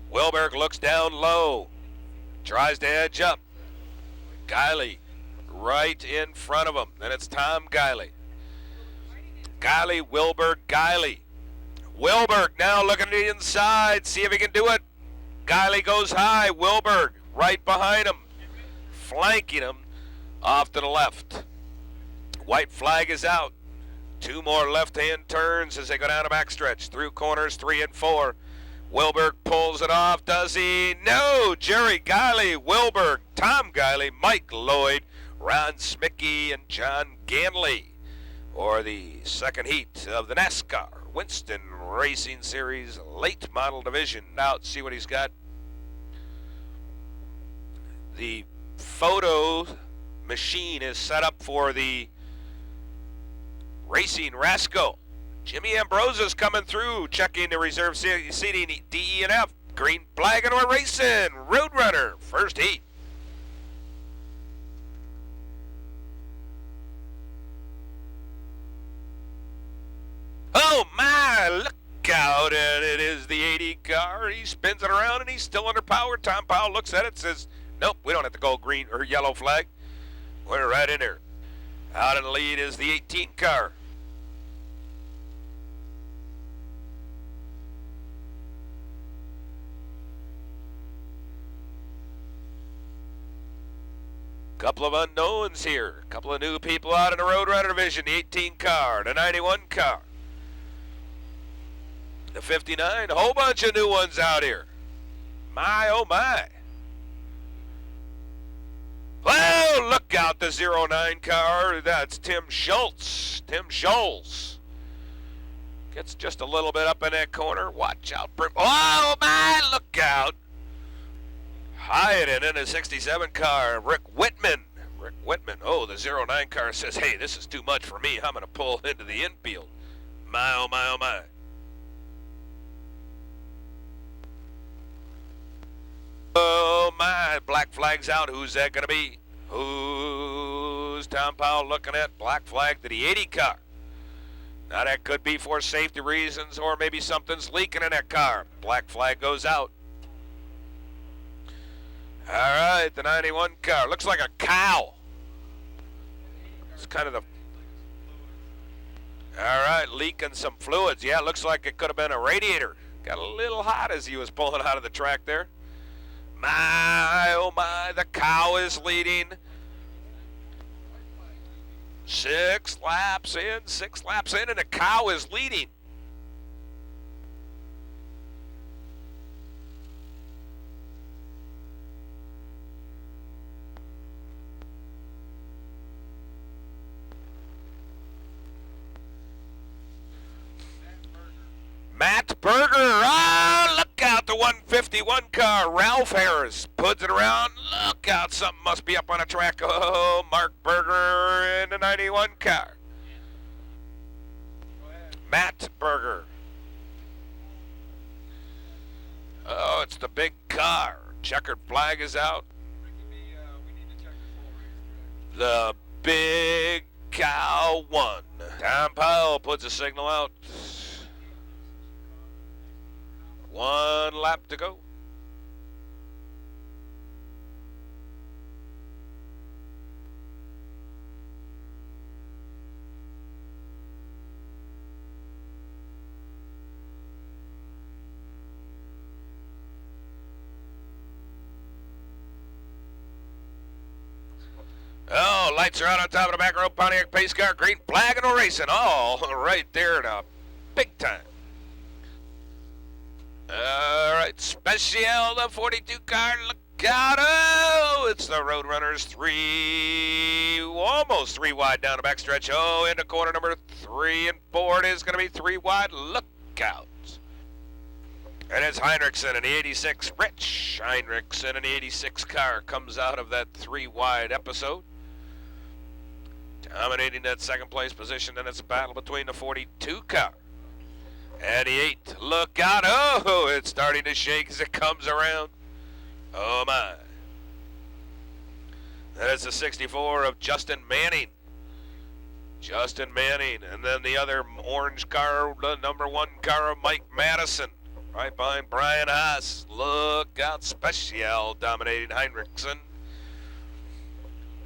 Wilberg looks down low, tries to edge up. Guiley right in front of him. Then it's Tom Guiley. Guiley, Wilberg, Guiley. Wilberg now looking at the inside, see if he can do it. Guiley goes high. Wilberg right behind him, flanking him off to the left. White flag is out. 2 more left-hand turns as they go down the backstretch through corners 3 and 4. Wilberg pulls it off, does he? No! Jerry Guiley, Wilberg, Tom Guiley, Mike Lloyd, Ron Smickey, and John Ganley for the second heat of the NASCAR Winston Racing Series late model division. Now let's see what he's got. The photo machine is set up for the Racing Rascal. Jimmy Ambrosa's coming through, checking the reserve seating D, E, and F. Green flag and we're racing. Roadrunner, first heat. Oh my, look out, and it is the 80 car. He spins it around and he's still under power. Tom Powell looks at it, says, nope, we don't have to go green or yellow flag. We're right in there. Out in the lead is the 18 car. Couple of unknowns here. A couple of new people out in the Roadrunner division. The 18 car, the 91 car. the 59. A whole bunch of new ones out here. My, oh my. Well, look out, the 09 car. That's Tim Schultz. Tim Scholes. Gets just a little bit up in that corner. Watch out. Oh, my, look out. Hiding in a 67 car, Rick Whitman. Rick Whitman. Oh, the 09 car says, hey, this is too much for me. I'm going to pull into the infield. My, oh, my, oh, my. Oh, my. Black flag's out. Who's that going to be? Who's Tom Powell looking at? Black flag to the 80 car. Now, that could be for safety reasons, or maybe something's leaking in that car. Black flag goes out. All right, the 91 car. Looks like a cow. It's kind of the... All right, leaking some fluids. Yeah, looks like it could have been a radiator. Got a little hot as he was pulling out of the track there. My, oh my, the cow is leading. 6 laps in, and the cow is leading. Matt Berger, look out, the 151 car. Ralph Harris puts it around. Look out, something must be up on the track. Oh, Mark Berger in the 91 car. Matt Berger. Oh, it's the big car. Checkered flag is out. The big cow won. Tom Powell puts a signal out. 1 lap to go. Oh, lights are out on top of the back row. Pontiac pace car, green flag, and we're racing. All right there in a big time. All right, Special, the 42 car, look out. Oh, it's the Roadrunners, almost 3 wide down the backstretch. Oh, into corner number 3 and 4. It is going to be 3 wide. Look out. And it's Heinrichsen in the 86. Rich Heinrichsen in the 86 car comes out of that 3 wide episode. Dominating that second place position, and it's a battle between the 42 car and the 8. Look out. Oh, it's starting to shake as it comes around. Oh, my. That is the 64 of Justin Manning. Justin Manning. And then the other orange car, the number 1 car of Mike Madison. Right behind Brian Haas. Look out. Special dominating Heinrichsen.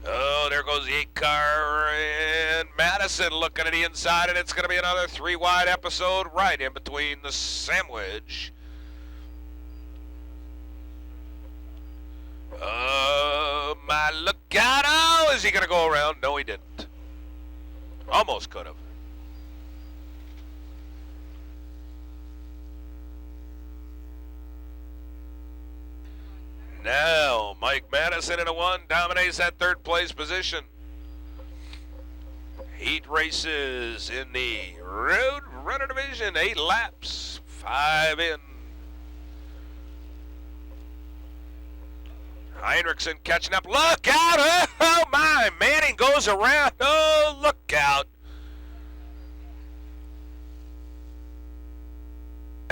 Oh, there goes the 8 car, and Madison looking at the inside, and it's going to be another 3 wide episode right in between the sandwich. Oh, my, look out. Oh, is he going to go around? No, he didn't. Almost could have. Now, Mike Madison in a 1 dominates that 3rd place position. Heat races in the Road Runner Division, 8 laps, 5 in. Heinrichsen catching up. Look out! Oh, my! Manning goes around. Oh, look out!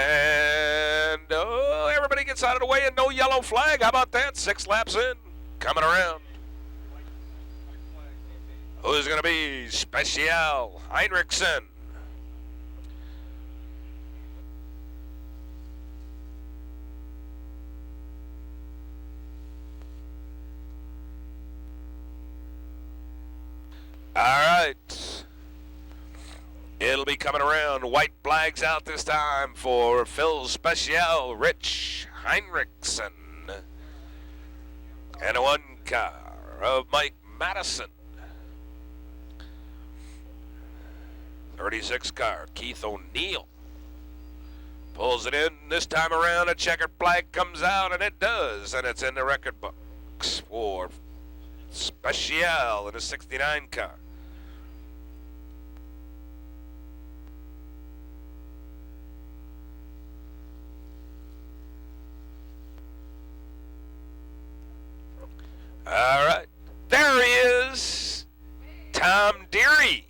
And, oh, everybody gets out of the way and no yellow flag. How about that? 6 laps in. Coming around. Who's going to be Special? Heinrichsen. All right. It'll be coming around. White flags out this time for Phil Special, Rich Heinrichsen. And a 1 car of Mike Madison. 36 car, Keith O'Neill. Pulls it in. This time around, a checkered flag comes out, and it does. And it's in the record books for Special in a 69 car. All right. There he is. Tom Deary.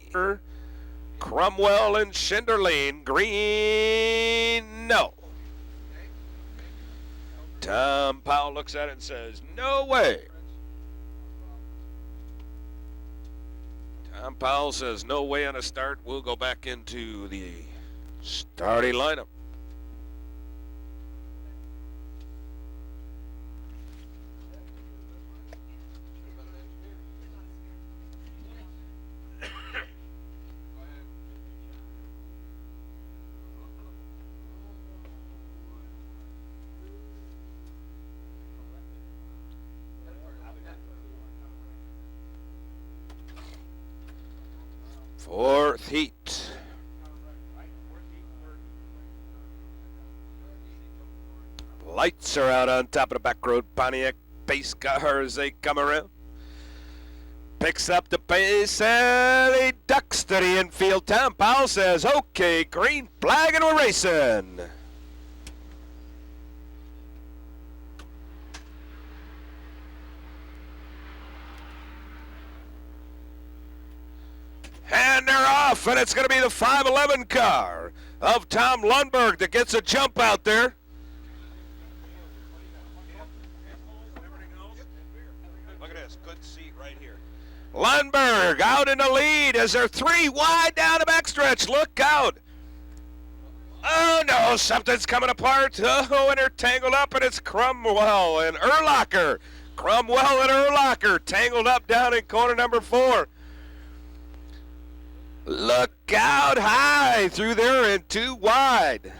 Cromwell and Schinderling. Green, no. Tom Powell looks at it and says, no way. Tom Powell says, no way on a start. We'll go back into the starting lineup. Fourth heat. Lights are out on top of the back road. Pontiac pace car as they come around. Picks up the pace and he ducks to the infield. Tom Powell says, okay, green flag and we're racing. And they're off, and it's going to be the 511 car of Tom Lundberg that gets a jump out there. Look at this, good seat right here. Lundberg out in the lead as they're 3 wide down the backstretch. Look out. Oh, no, something's coming apart. Oh, and they're tangled up, and it's Cromwell and Urlacher. Cromwell and Urlacher tangled up down in corner number 4. Look out high through there and 2 wide.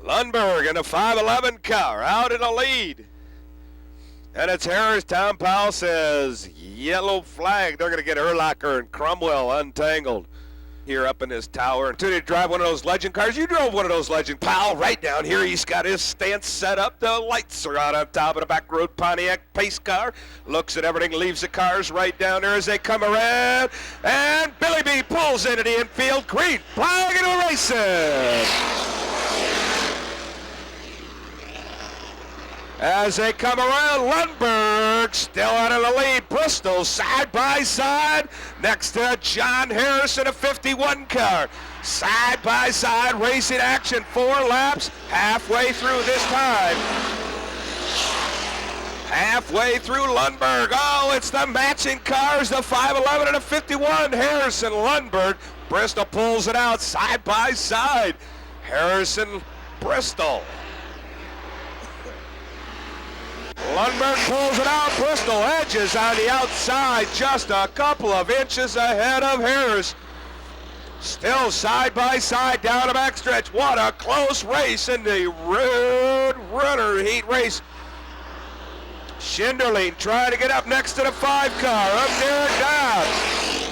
Lundberg in a 511 car out in the lead. And it's Harris. Tom Powell says, yellow flag. They're going to get Urlacher and Cromwell untangled here up in this tower. Until they drive one of those legend cars. You drove one of those legend. Powell right down here. He's got his stance set up. The lights are out on top of the back road Pontiac pace car. Looks at everything, leaves the cars right down there as they come around. And Billy B pulls into the infield. Green flag into a racing. As they come around, Lundberg still out of the lead. Bristol side by side next to John Harrison, a 51 car. Side by side racing action, 4 laps, halfway through this time. Halfway through Lundberg. Oh, it's the matching cars, the 511 and a 51. Harrison, Lundberg. Bristol pulls it out side by side. Harrison, Bristol. Lundberg pulls it out. Bristol edges on the outside, just a couple of inches ahead of Harris. Still side by side down the backstretch. What a close race in the Road Runner heat race. Schinderling trying to get up next to the 5 car. Up there Dobbs.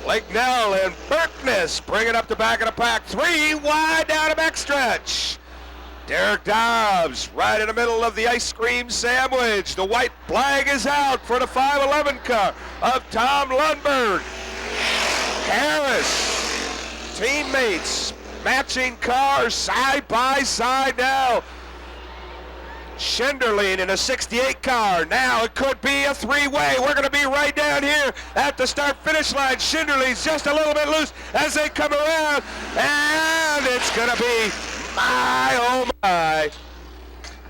Lakenell and Berkness bringing up the back of the pack. 3 wide down the backstretch. Derek Dobbs right in the middle of the ice cream sandwich. The white flag is out for the 511 car of Tom Lundberg. Harris, teammates, matching cars side by side now. Schinderling in a 68 car. Now it could be a 3-way. We're going to be right down here at the start-finish line. Schinderling's just a little bit loose as they come around. And it's going to be my, oh my.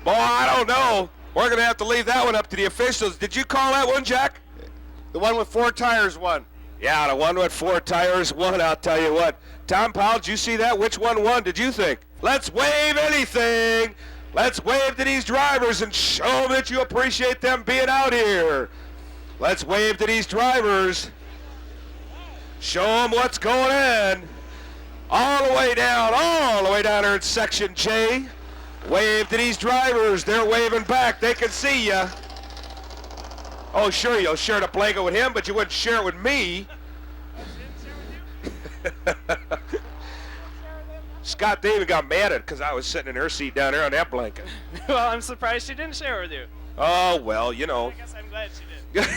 Boy, I don't know. We're going to have to leave that one up to the officials. Did you call that one, Jack? The one with 4 tires won. Yeah, the one with 4 tires won, I'll tell you what. Tom Powell, did you see that? Which one won, did you think? Let's wave anything. Let's wave to these drivers and show them that you appreciate them being out here. Let's wave to these drivers. Show them what's going on. All the way down there in Section J. Wave to these drivers. They're waving back. They can see you. Oh, sure, you'll share the blanket with him, but you wouldn't share it with me. Scott, they even got mad at because I was sitting in her seat down there on that blanket. Well, I'm surprised she didn't share with you. Oh, well, you know. I guess I'm glad she did.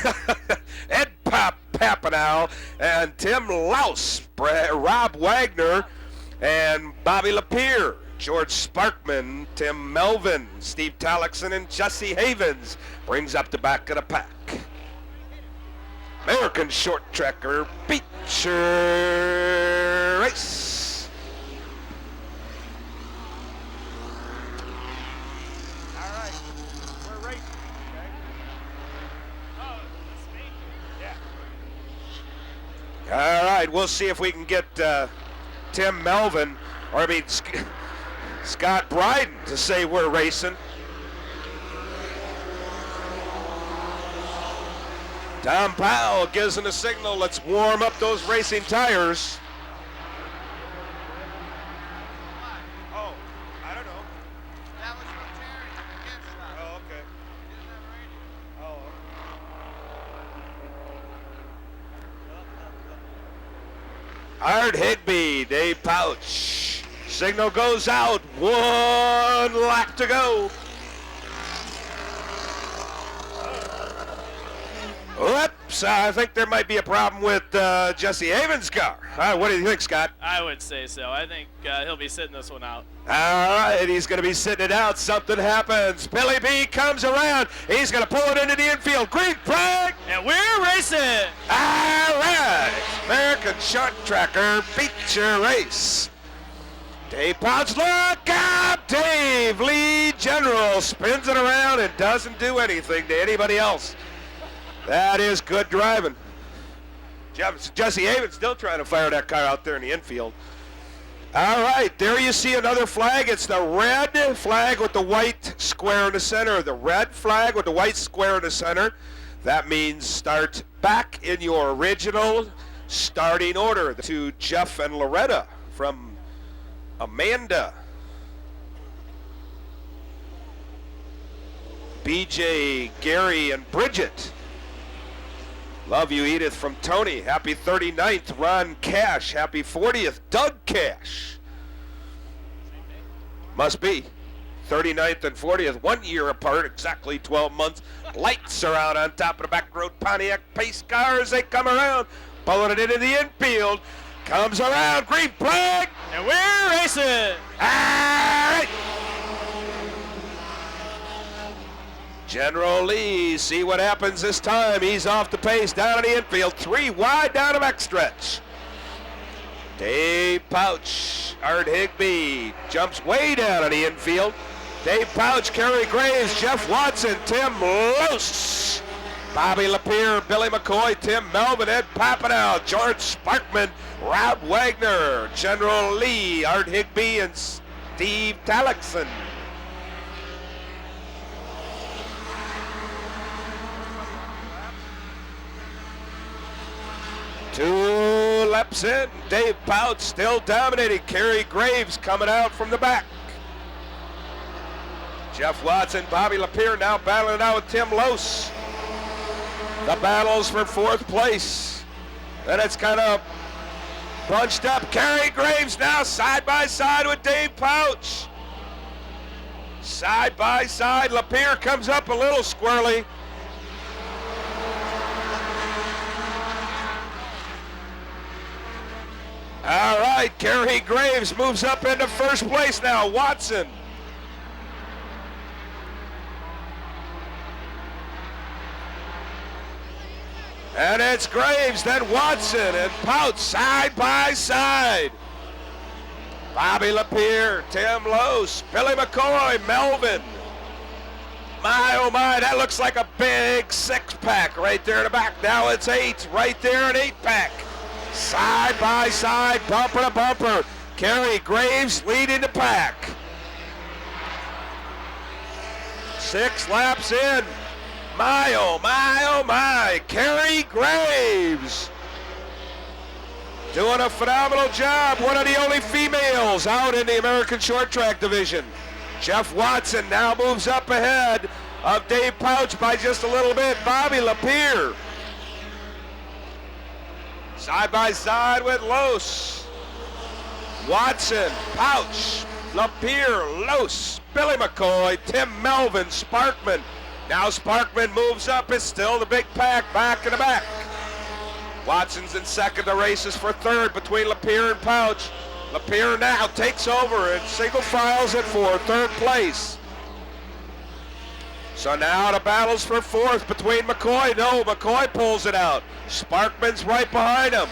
Ed Papanow and Tim Louse, Rob Wagner, and Bobby Lapierre, George Sparkman, Tim Melvin, Steve Talixon, and Jesse Havens brings up the back of the pack. American Short Tracker feature race. All right, we're racing. Okay. Oh, that's me. Yeah. All right, we'll see if we can get Tim Melvin, Scott Bryden to say we're racing. Tom Powell gives him a signal. Let's warm up those racing tires. Oh, I don't know. That was from Terry. Oh, okay. Oh. Art Higby, Dave Pouch. Signal goes out. 1 lap to go. Whoops, I think there might be a problem with Jesse Havens' car. What do you think, Scott? I would say so. I think he'll be sitting this one out. All right, he's going to be sitting it out. Something happens. Billy B comes around. He's going to pull it into the infield. Green flag. And we're racing. All right. American Short Tracker feature race. Dave Pouch, look out, Dave. Lead general spins it around and doesn't do anything to anybody else. That is good driving. Jesse Havens still trying to fire that car out there in the infield. All right, there you see another flag. It's the red flag with the white square in the center. The red flag with the white square in the center. That means start back in your original starting order. To Jeff and Loretta from Amanda. BJ, Gary, and Bridget. Love you, Edith, from Tony. Happy 39th, Ron Cash. Happy 40th, Doug Cash. Must be. 39th and 40th, 1 year apart, exactly 12 months. Lights are out on top of the back road Pontiac pace cars. They come around, pulling it into the infield. Comes around, green flag. And we're racing. All right. General Lee, see what happens this time. He's off the pace down in the infield. 3 wide down the backstretch. Dave Pouch, Art Higby jumps way down in the infield. Dave Pouch, Kerry Graves, Jeff Watson, Tim Luce, Bobby Lapierre, Billy McCoy, Tim Melvin, Ed Papanow, George Sparkman, Rob Wagner, General Lee, Art Higby, and Steve Talixon. Two laps in, Dave Pouch still dominating. Kerry Graves coming out from the back. Jeff Watson, Bobby Lapierre now battling it out with Tim Lose. The battles for 4th place. And it's kind of bunched up. Kerry Graves now side by side with Dave Pouch. Side by side, Lapierre comes up a little squirrely. All right, Kerry Graves moves up into 1st place now. Watson. And it's Graves, then Watson, and Pouch side by side. Bobby Lapierre, Tim Lose, Billy McCoy, Melvin. My, oh my, that looks like a big 6-pack right there in the back. Now it's 8, right there, an 8-pack. Side by side, bumper to bumper. Kerry Graves leading the pack. 6 laps in. My, oh my, oh my. Kerry Graves doing a phenomenal job. One of the only females out in the American Short Track division. Jeff Watson now moves up ahead of Dave Pouch by just a little bit. Bobby Lapierre side by side with Los. Watson, Pouch, Lapierre, Lose, Billy McCoy, Tim Melvin, Sparkman. Now Sparkman moves up. It's still the big pack back in the back. Watson's in second. The race is for third between Lapierre and Pouch. Lapierre now takes over and single files it for third place. So now the battle's for fourth between McCoy. No, McCoy pulls it out. Sparkman's right behind him.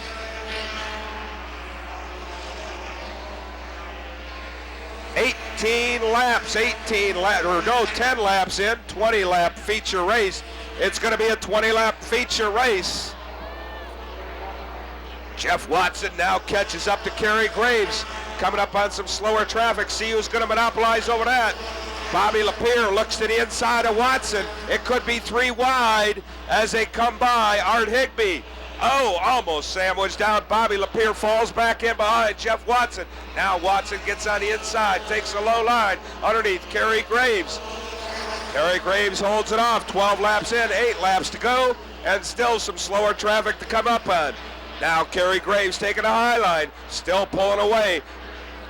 10 laps in, 20 lap feature race. It's going to be a 20 lap feature race. Jeff Watson now catches up to Kerry Graves, coming up on some slower traffic. See who's going to monopolize over that. Bobby Lapierre looks to the inside of Watson. It could be 3 wide as they come by Art Higbee. Oh, almost sandwiched down. Bobby Lapierre falls back in behind Jeff Watson. Now Watson gets on the inside, takes a low line underneath Kerry Graves. Kerry Graves holds it off. 12 laps in, 8 laps to go, and still some slower traffic to come up on. Now Kerry Graves taking a high line, still pulling away.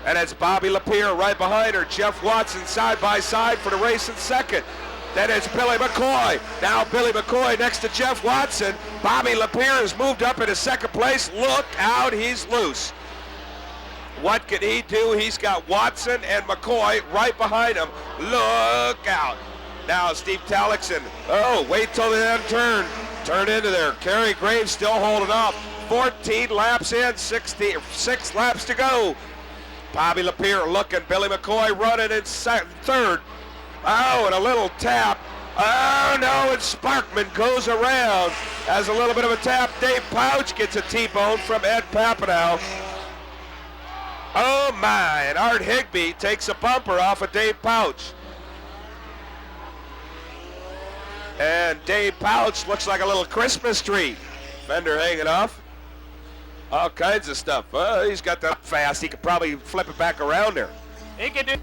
And it's Bobby Lapierre right behind her. Jeff Watson side by side for the race in second. Then it's Billy McCoy. Now Billy McCoy next to Jeff Watson. Bobby Lapierre has moved up into second place. Look out, he's loose. What can he do? He's got Watson and McCoy right behind him. Look out. Now Steve Talixon. Oh, wait till the end turn. Turn into there. Kerry Graves still holding off. 14 laps in, 6 laps to go. Bobby Lapierre looking, Billy McCoy running in third. Oh, and a little tap. Oh, no, and Sparkman goes around. Has a little bit of a tap. Dave Pouch gets a T-bone from Ed Papanow. Oh, my, and Art Higbee takes a bumper off of Dave Pouch. And Dave Pouch looks like a little Christmas tree. Fender hanging off. All kinds of stuff. He's got that fast. He could probably flip it back around there. He could do.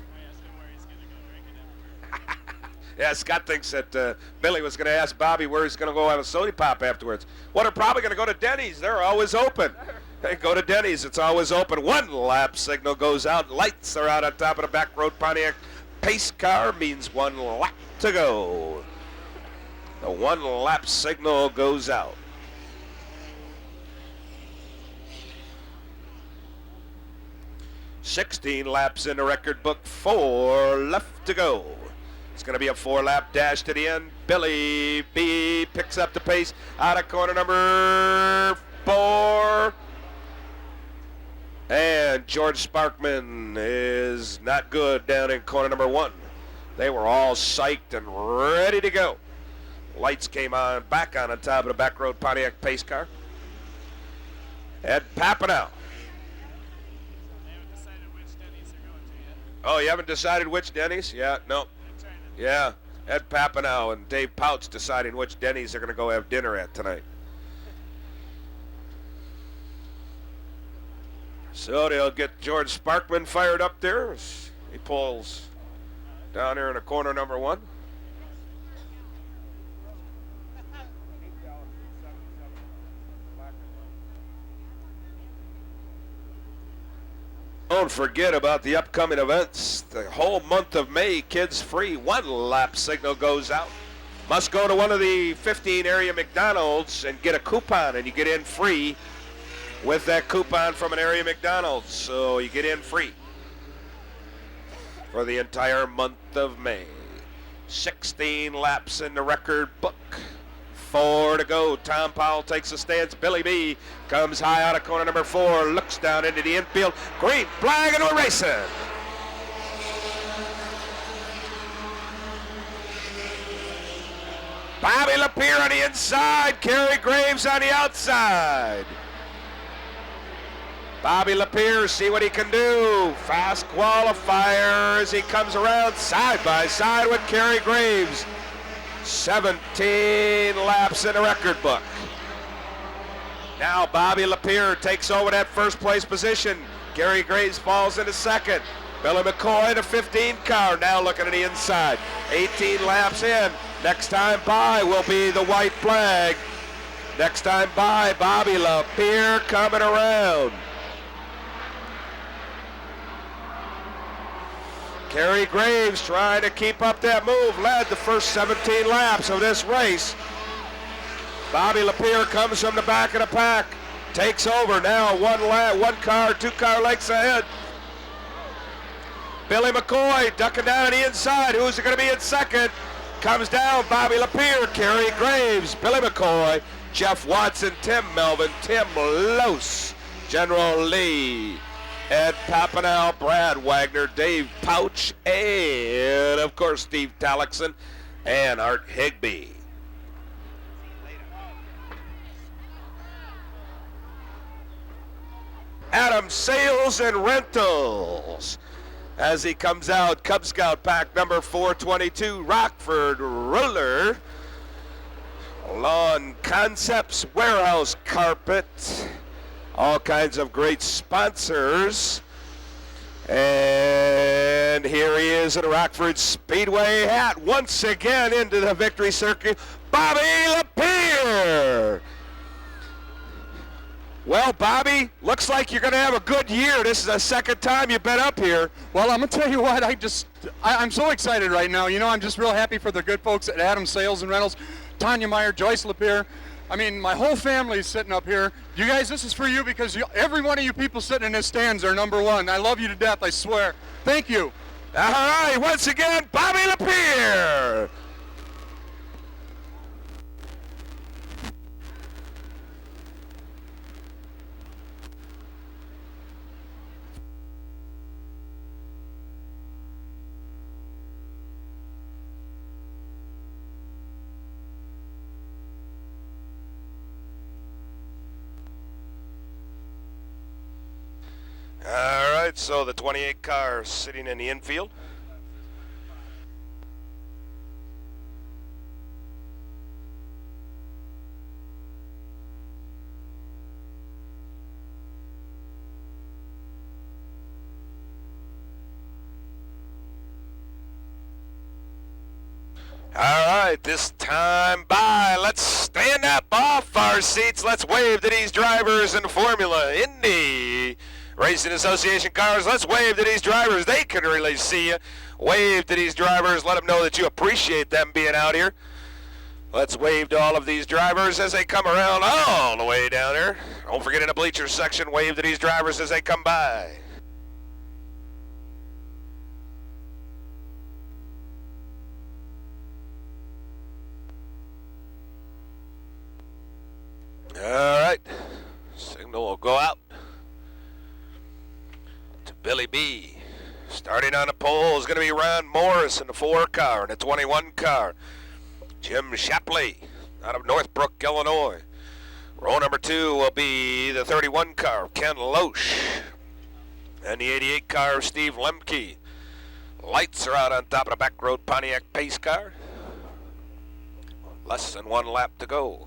Yeah, Scott thinks that Billy was going to ask Bobby where he's going to go have a soda pop afterwards. Well, they're probably going to go to Denny's. They're always open. Hey, go to Denny's. It's always open. 1 lap signal goes out. Lights are out on top of the back road Pontiac pace car. Means 1 lap to go. The 1 lap signal goes out. "16 laps in the record book, 4 left to go." It's going to be a 4-lap dash to the end. Billy B picks up the pace out of corner number 4. And George Sparkman is not good down in corner number 1. They were all psyched and ready to go. Lights came on, back on top of the back road Pontiac pace car. Ed Papanow. Oh, you haven't decided which Denny's? Yeah, no. Yeah, Ed Papanow and Dave Pouch deciding which Denny's they're going to go have dinner at tonight. So they'll get George Sparkman fired up there. He pulls down here in the corner number 1. Don't forget about the upcoming events. The whole month of May, kids free. 1 lap signal goes out. Must go to one of the 15 area McDonald's and get a coupon, and you get in free with that coupon from an area McDonald's. So you get in free for the entire month of May. 16 laps in the record book. 4 to go. Tom Powell takes a stance. Billy B comes high out of corner number 4, looks down into the infield. Green flag, and we're racing. Bobby Lapierre on the inside. Kerry Graves on the outside. Bobby Lapierre, see what he can do. Fast qualifier as he comes around side by side with Kerry Graves. 17 laps in the record book. Now Bobby Lapierre takes over that first place position. Kerry Graves falls into second. Billy McCoy, the 15 car, now looking at the inside. 18 laps in. Next time by will be the white flag. Next time by, Bobby Lapierre coming around. Kerry Graves trying to keep up that move, led the first 17 laps of this race. Bobby Lapierre comes from the back of the pack, takes over now, one car, 2 car lengths ahead. Billy McCoy ducking down on the inside. Who's going to be in second? Comes down Bobby Lapierre, Kerry Graves, Billy McCoy, Jeff Watson, Tim Melvin, Tim Lose, General Lee, Ed Papinel, Brad Wagner, Dave Pouch, and of course Steve Talixon and Art Higbee. Adam Sales and Rentals. As he comes out, Cub Scout pack number 422, Rockford Roller, Lawn Concepts, Warehouse Carpet, all kinds of great sponsors. And here he is in a Rockford Speedway hat, once again into the victory circuit, Bobby Lapierre. Well, Bobby, looks like you're going to have a good year. This is the second time you've been up here. Well, I'm going to tell you what, I'm so excited right now. You know, I'm just real happy for the good folks at Adam Sales and Rentals, Tanya Meyer, Joyce Lapierre. I mean, my whole family is sitting up here. You guys, this is for you because every one of you people sitting in this stands are number one. I love you to death, I swear. Thank you. All right, once again, Bobby Lapierre. All right, so the 28 car sitting in the infield. All right, this time by. Let's stand up off our seats. Let's wave to these drivers in Formula Indy Racing Association cars. Let's wave to these drivers. They can really see you. Wave to these drivers. Let them know that you appreciate them being out here. Let's wave to all of these drivers as they come around all the way down here. Don't forget in the bleachers section, wave to these drivers as they come by. All right, signal will go out to Billy B. Starting on the pole is going to be Ron Morris in the 4 car and the 21 car. Jim Shapley out of Northbrook, Illinois. Row number 2 will be the 31 car, Ken Loesch, and the 88 car of Steve Lemke. Lights are out on top of the back road Pontiac pace car. Less than 1 lap to go.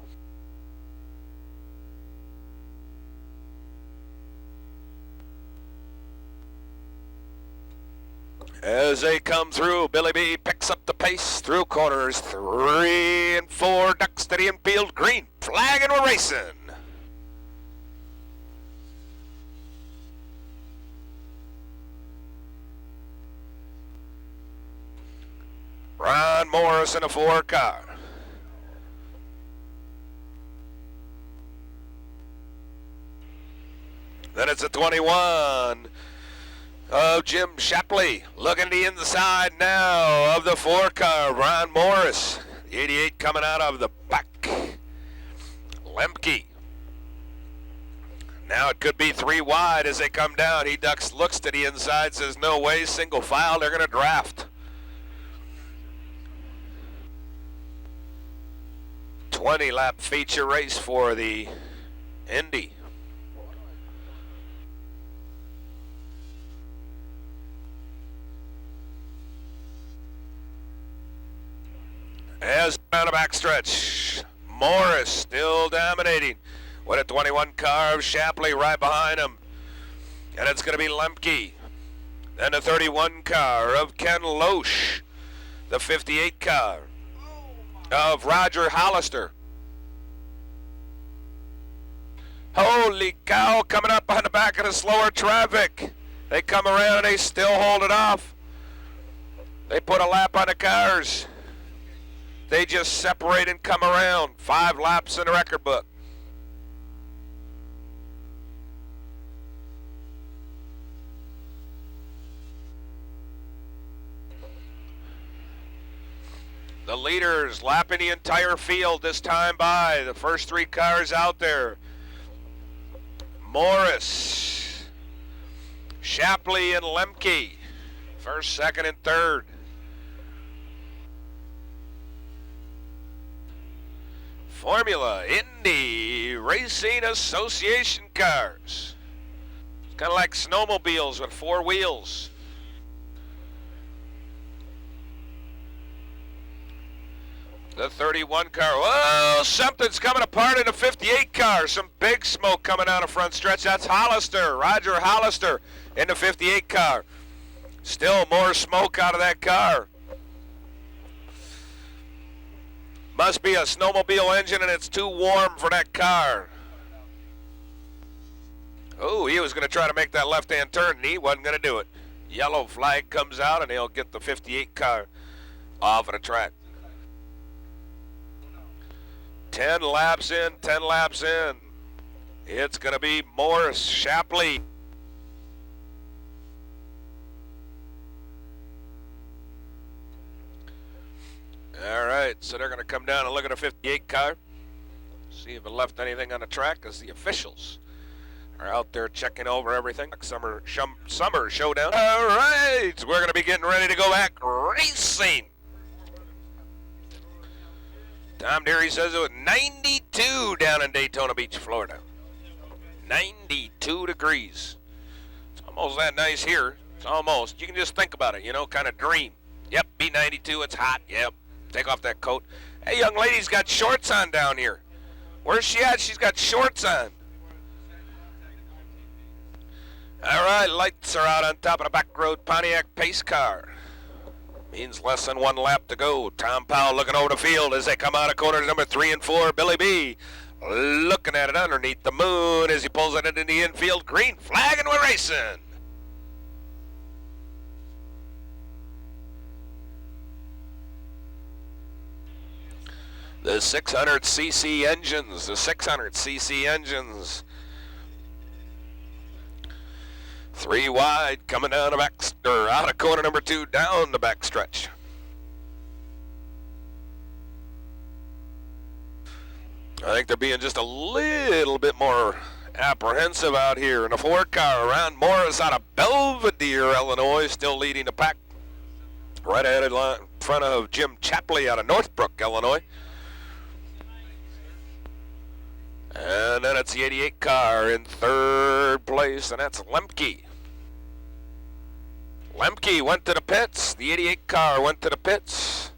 As they come through, Billy B picks up the pace through corners 3 and 4, ducks to the infield, green flag, and we're racing. Ron Morris in a 4 car. Then it's a 21. Oh, Jim Shapley looking to the inside now of the 4 car, Ron Morris. The 88 coming out of the back. Lemke. Now it could be 3 wide as they come down. He ducks, looks to the inside, says no way, single file, they're going to draft. 20-lap feature race for the Indy. As on a backstretch, Morris still dominating with a 21 car of Shapley right behind him. And it's going to be Lemke. Then a 31 car of Ken Loesch. The 58 car of Roger Hollister. Holy cow, coming up on the back of the slower traffic. They come around and they still hold it off. They put a lap on the cars. They just separate and come around. 5 laps in the record book. The leaders lapping the entire field this time by. The first 3 cars out there. Morris, Shapley, and Lemke. First, second, and third. Formula Indy Racing Association cars. It's kind of like snowmobiles with 4 wheels. The 31 car. Whoa, something's coming apart in the 58 car. Some big smoke coming down the front stretch. That's Hollister, Roger Hollister in the 58 car. Still more smoke out of that car. Must be a snowmobile engine and it's too warm for that car. Oh, he was going to try to make that left-hand turn and he wasn't going to do it. Yellow flag comes out and he'll get the 58 car off of the track. 10 laps in, 10 laps in. It's going to be Morris, Shapley. All right, so they're going to come down and look at a 58 car. See if it left anything on the track as the officials are out there checking over everything. Summer showdown. All right, we're going to be getting ready to go back racing. Tom Deary says it was 92 down in Daytona Beach, Florida. 92 degrees. It's almost that nice here. It's almost. You can just think about it, you know, kind of dream. Yep, be 92, it's hot. Yep, take off that coat. Hey, young lady's got shorts on down here. Where's she at? She's got shorts on. All right, lights are out on top of the back road Pontiac pace car. Means less than 1 lap to go. Tom Powell looking over the field as they come out of corners number 3 and 4. Billy B looking at it underneath the moon as he pulls it into the infield. Green flag and we're racing. The 600cc engines. 3 wide coming down the back, or out of corner number 2 down the back stretch. I think they're being just a little bit more apprehensive out here in a 4 car. Ron Morris out of Belvedere, Illinois, still leading the pack. Right ahead in front of Jim Chapley out of Northbrook, Illinois. And then it's the 88 car in 3rd place, and that's Lemke. Lemke went to the pits. The 88 car went to the pits.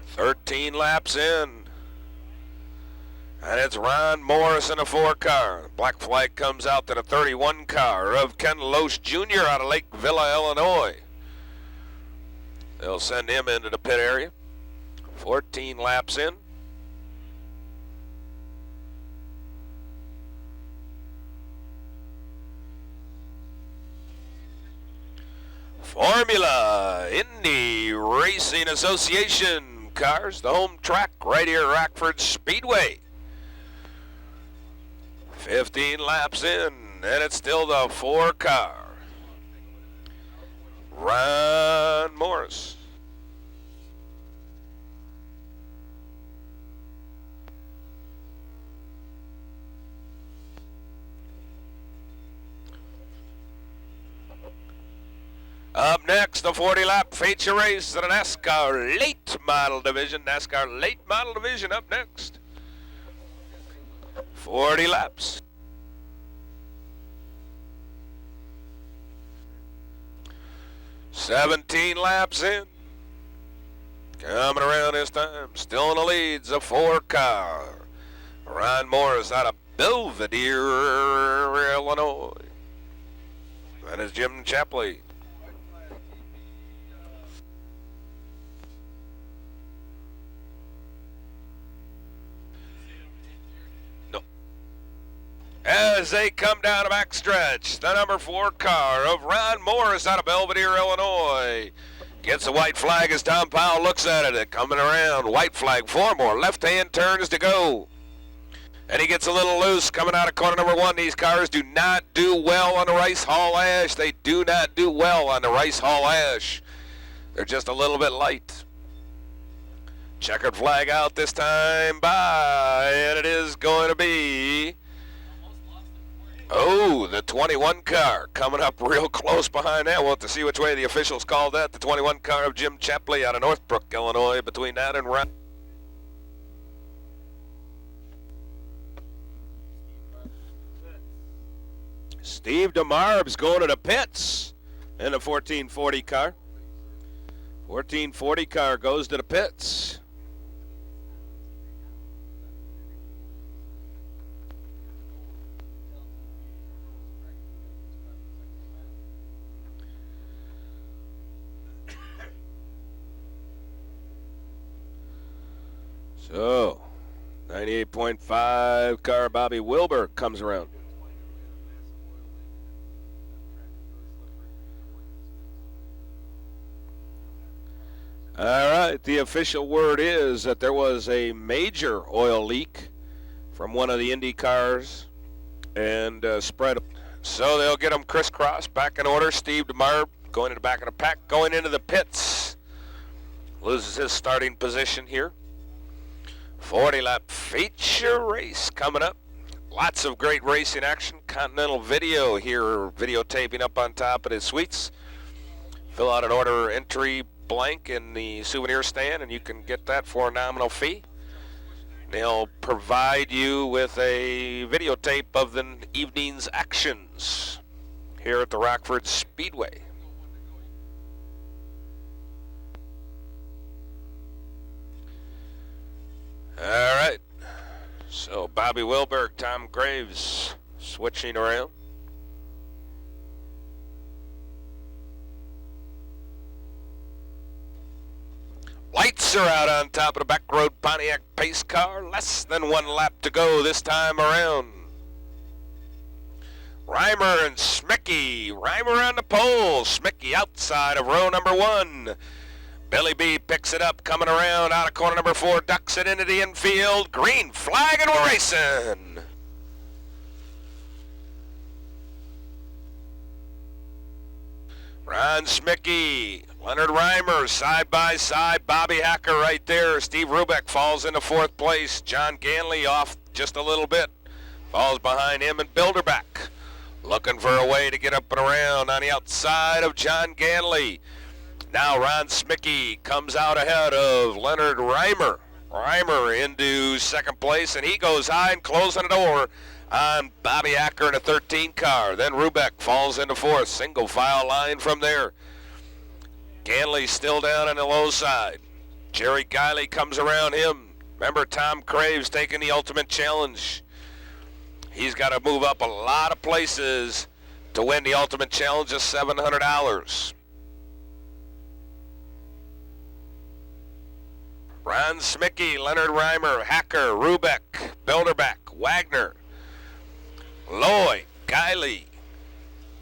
"13 laps in. And it's Ron Morris in a 4 car. Black flag comes out to the 31 car of Ken Loesch Jr. out of Lake Villa, Illinois. They'll send him into the pit area. 14 laps in. Formula Indy Racing Association cars, the home track right here at Rockford Speedway. 15 laps in, and it's still the 4 car. Ron Morris. Up next, the 40-lap feature race in the NASCAR Late Model Division. NASCAR Late Model Division up next. 40 laps. "17 laps in. Coming around this time. Still in the leads, a 4 car. Ron Morris out of Belvedere, Illinois. That is Jim Chapley. as they come down the backstretch. The number 4 car of Ron Morris out of Belvedere, Illinois. Gets a white flag as Tom Powell looks at it. Coming around, white flag, 4 more left-hand turns to go. And he gets a little loose coming out of corner number 1. These cars do not do well on the Rice Hall Ash. They do not do well on the Rice Hall Ash. They're just a little bit light. Checkered flag out this time by, and it is going to be, the 21 car coming up real close behind that. We'll have to see which way the officials called that. The 21 car of Jim Chapley out of Northbrook, Illinois, between that and Ron. Steve DeMarb's going to the pits in the 1440 car. 1440 car goes to the pits. So, 98.5 car Bobby Wilbur comes around. All right, the official word is that there was a major oil leak from one of the Indy cars and spread. So they'll get them crisscrossed, back in order. Steve DeMarb going to the back of the pack, going into the pits. Loses his starting position here. 40-lap feature race coming up. Lots of great racing action. Continental Video here, videotaping up on top of his suites. Fill out an order entry blank in the souvenir stand, and you can get that for a nominal fee. They'll provide you with a videotape of the evening's actions here at the Rockford Speedway. All right, so Bobby Wilberg, Tom Graves switching around. Lights are out on top of the back road Pontiac pace car. Less than 1 lap to go this time around. Reimer and Smicky. Reimer on the pole. Smicky outside of row number 1. Billy B picks it up, coming around out of corner number 4, ducks it into the infield. Green flag, and we're racing. Ron Smicky, Leonard Reimer, side by side. Bobby Hacker right there. Steve Rubeck falls into 4th place. John Ganley off just a little bit. Falls behind him, and Bilderback looking for a way to get up and around on the outside of John Ganley. Now Ron Smicky comes out ahead of Leonard Reimer. Reimer into 2nd place, and he goes high and closing the door on Bobby Acker in a 13 car. Then Rubeck falls into 4th. Single file line from there. Ganley still down on the low side. Jerry Guiley comes around him. Remember, Tom Craves taking the ultimate challenge. He's got to move up a lot of places to win the ultimate challenge of $700. Ron Smicky, Leonard Reimer, Hacker, Rubeck, Bilderback, Wagner, Lloyd, Guiley,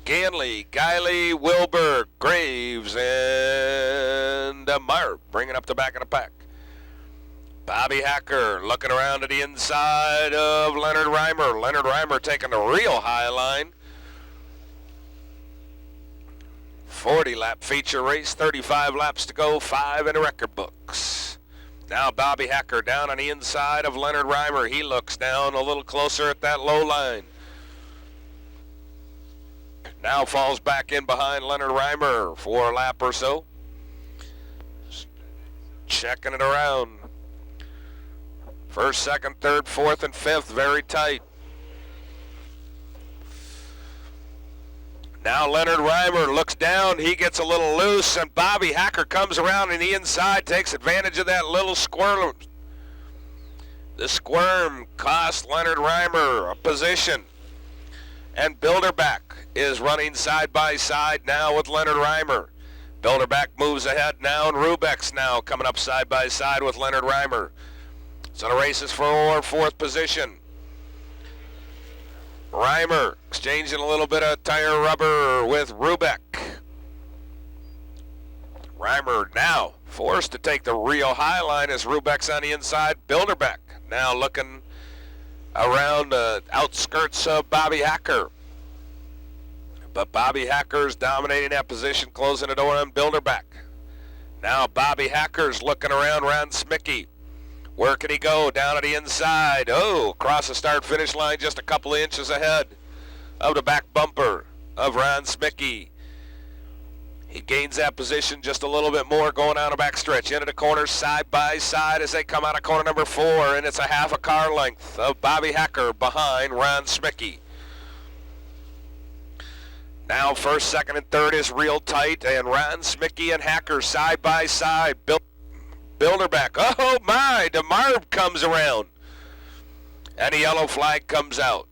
Ganley, Guiley, Wilbur, Graves, and Marv bringing up the back of the pack. Bobby Hacker looking around to the inside of Leonard Reimer. Leonard Reimer taking the real high line. 40-lap feature race, 35 laps to go, 5 in the record books. Now Bobby Hacker down on the inside of Leonard Reimer. He looks down a little closer at that low line. Now falls back in behind Leonard Reimer for a lap or so. Checking it around. 1st, 2nd, 3rd, 4th, and 5th, very tight. Now Leonard Reimer looks down. He gets a little loose, and Bobby Hacker comes around on the inside, takes advantage of that little squirm. The squirm cost Leonard Reimer a position. And Bilderback is running side by side now with Leonard Reimer. Bilderback moves ahead now, and Rubeck's now coming up side by side with Leonard Reimer. So the race is for 4th position. Reimer exchanging a little bit of tire rubber with Rubeck. Reimer now forced to take the real high line as Rubeck's on the inside. Bilderbeck now looking around the outskirts of Bobby Hacker. But Bobby Hacker's dominating that position, closing the door on Bilderbeck. Now Bobby Hacker's looking around Ron Smicky. Where can he go? Down to the inside. Oh, across the start-finish line just a couple of inches ahead of the back bumper of Ron Smicky. He gains that position just a little bit more going down the back stretch. Into the corner side by side as they come out of corner number 4, and it's a half a car length of Bobby Hacker behind Ron Smicky. Now first, second, and third is real tight, and Ron Smicky and Hacker side by side. Bilderbeck, oh my, DeMarb comes around, and the yellow flag comes out.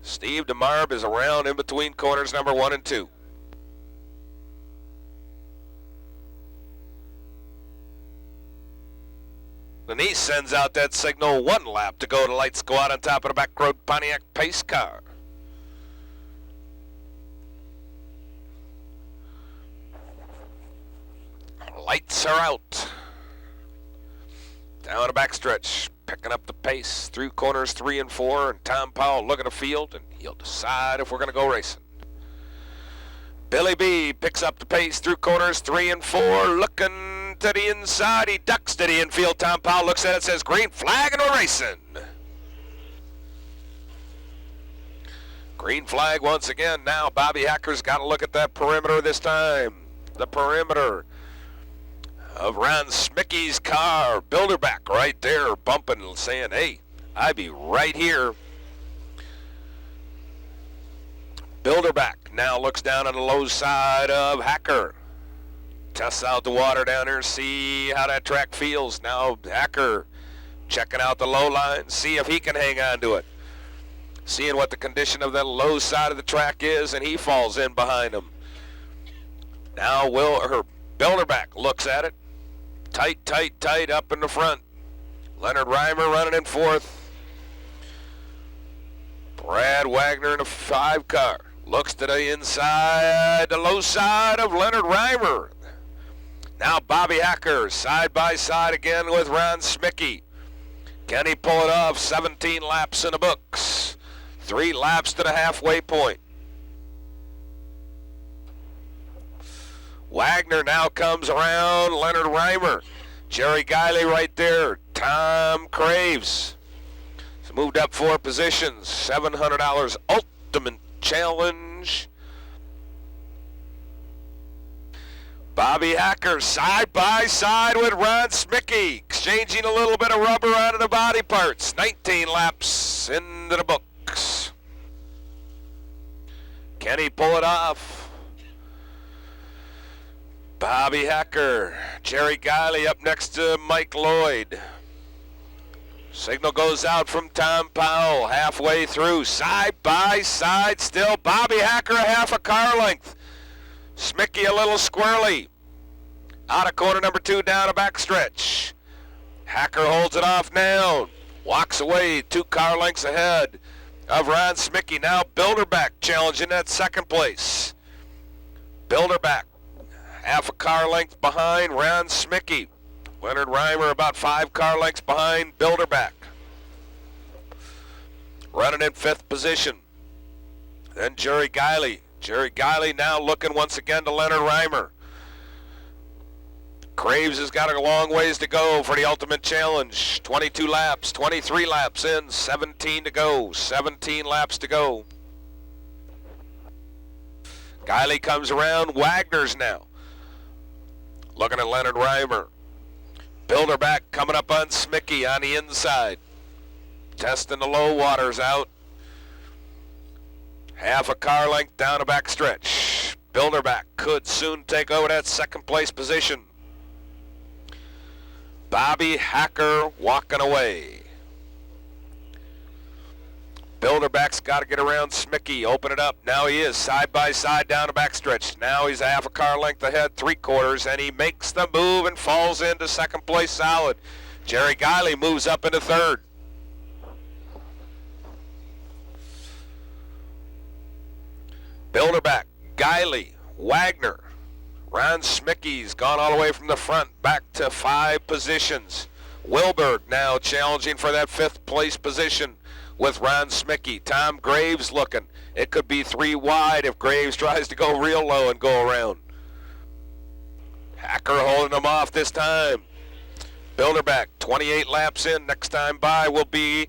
Steve DeMarb is around in between corners number 1 and 2. And he sends out that signal, 1 lap to go. The lights go out on top of the back road Pontiac pace car. Lights are out. Down the backstretch, picking up the pace through corners 3 and 4, and Tom Powell looking at the field, and he'll decide if we're going to go racing. Billy B picks up the pace through corners 3 and 4, looking to the inside. He ducks to the infield. Tom Powell looks at it, says green flag, and we're racing. Green flag once again. Now Bobby Hacker's got to look at that perimeter this time. The perimeter of Ron Smicky's car. Bilderbeck right there bumping and saying, hey, I be right here. Bilderbeck now looks down on the low side of Hacker. Tests out the water down there, see how that track feels. Now Hacker checking out the low line, see if he can hang on to it. Seeing what the condition of that low side of the track is, and he falls in behind him. Now Bilderbeck looks at it. Tight up in the front. Leonard Reimer running in 4th. Brad Wagner in a 5 car. Looks to the inside, the low side of Leonard Reimer. Now Bobby Hacker side by side again with Ron Smicky. Can he pull it off? 17 laps in the books. 3 laps to the halfway point. Wagner now comes around Leonard Reimer. Jerry Guiley right there. Tom Craves. He's moved up 4 positions. $700 Ultimate Challenge. Bobby Hacker side by side with Ron Smicky. Exchanging a little bit of rubber out of the body parts. 19 laps into the books. Can he pull it off? Bobby Hacker, Jerry Guiley up next to Mike Lloyd. Signal goes out from Tom Powell halfway through, side by side still. Bobby Hacker a half a car length. Smicky a little squirrely. Out of corner number 2 down a backstretch. Hacker holds it off now. Walks away 2 car lengths ahead of Ron Smicky. Now Bilderbeck challenging that 2nd place. Bilderbeck half a car length behind Ron Smicky. Leonard Reimer about 5 car lengths behind Bilderbeck. Running in 5th position. Then Jerry Guiley. Jerry Guiley now looking once again to Leonard Reimer. Craves has got a long ways to go for the Ultimate Challenge. 22 laps, 23 laps in, 17 to go. 17 laps to go. Guiley comes around. Wagner's now looking at Leonard Reimer. Bilderbeck coming up on Smicky on the inside. Testing the low waters out. Half a car length down a back stretch. Bilderbeck could soon take over that 2nd place position. Bobby Hacker walking away. Bilderbeck's got to get around Smicky, open it up. Now he is side by side down the backstretch. Now he's a half a car length ahead, 3/4, and he makes the move and falls into 2nd place solid. Jerry Guiley moves up into 3rd. Bilderback, Guiley, Wagner. Ron Smickey's gone all the way from the front back to 5 positions. Wilberg now challenging for that 5th place position with Ron Smickey. Tom Graves looking. It could be 3 wide if Graves tries to go real low and go around. Hacker holding him off this time. Bilderback, 28 laps in. Next time by will be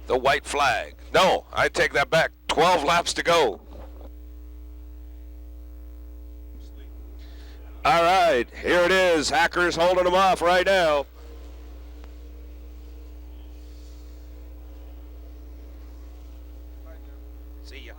the white flag. No, I take that back. 12 laps to go. All right, here it is. Hacker's holding him off right now. See ya.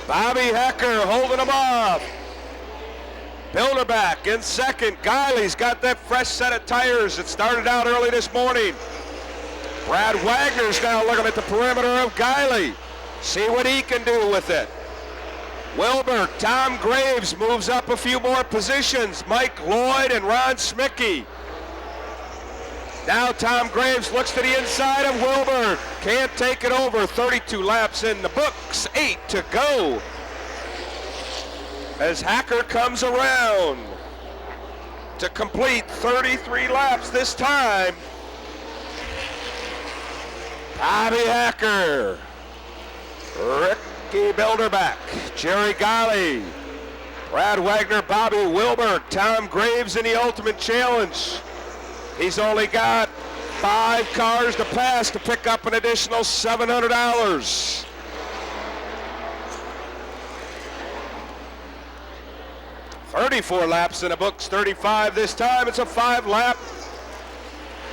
Bobby Hacker holding him off. Bilderback in second. Guiley's got that fresh set of tires that started out early this morning. Brad Wagner's now looking at the perimeter of Guiley. See what he can do with it. Wilbur, Tom Graves moves up a few more positions. Mike Lloyd and Ron Smickey. Now Tom Graves looks to the inside of Wilbur. Can't take it over. 32 laps in the books. 8 to go. As Hacker comes around to complete 33 laps this time. Bobby Hacker, Ricky Bilderback, Jerry Guiley, Brad Wagner, Bobby Wilbur, Tom Graves in the Ultimate Challenge. He's only got 5 cars to pass to pick up an additional $700. "34 laps in the books, 35 this time. It's a 5-lap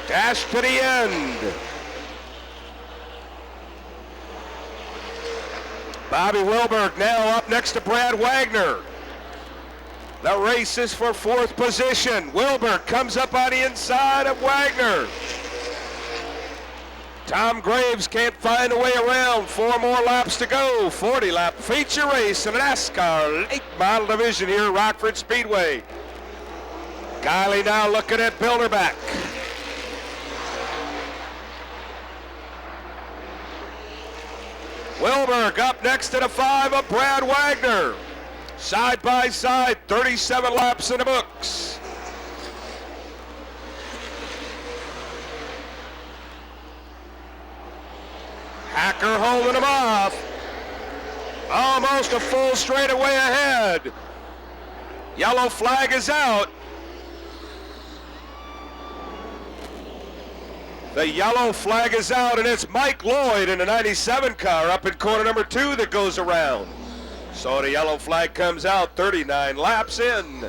dash to the end. Bobby Wilberg now up next to Brad Wagner. The race is for 4th position. Wilberg comes up on the inside of Wagner. Tom Graves can't find a way around. 4 more laps to go. 40-lap feature race in the NASCAR late model division here at Rockford Speedway. Guiley now looking at Bilderback. Wilberg up next to the 5 of Brad Wagner. Side by side, 37 laps in the books. Hacker holding him off. Almost a full straightaway ahead. Yellow flag is out. The yellow flag is out, and it's Mike Lloyd in the 97 car up in corner number 2 that goes around. So the yellow flag comes out, 39 laps in.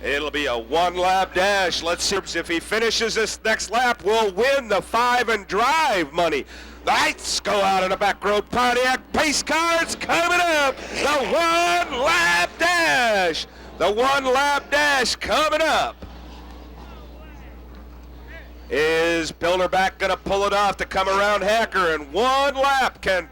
It'll be a 1-lap dash. Let's see if he finishes this next lap, we'll win the 5 and drive money. The lights go out in the back road. Pontiac pace cars coming up. The 1-lap dash. The 1-lap dash coming up. Is Bilderback going to pull it off to come around Hacker? And 1 lap, can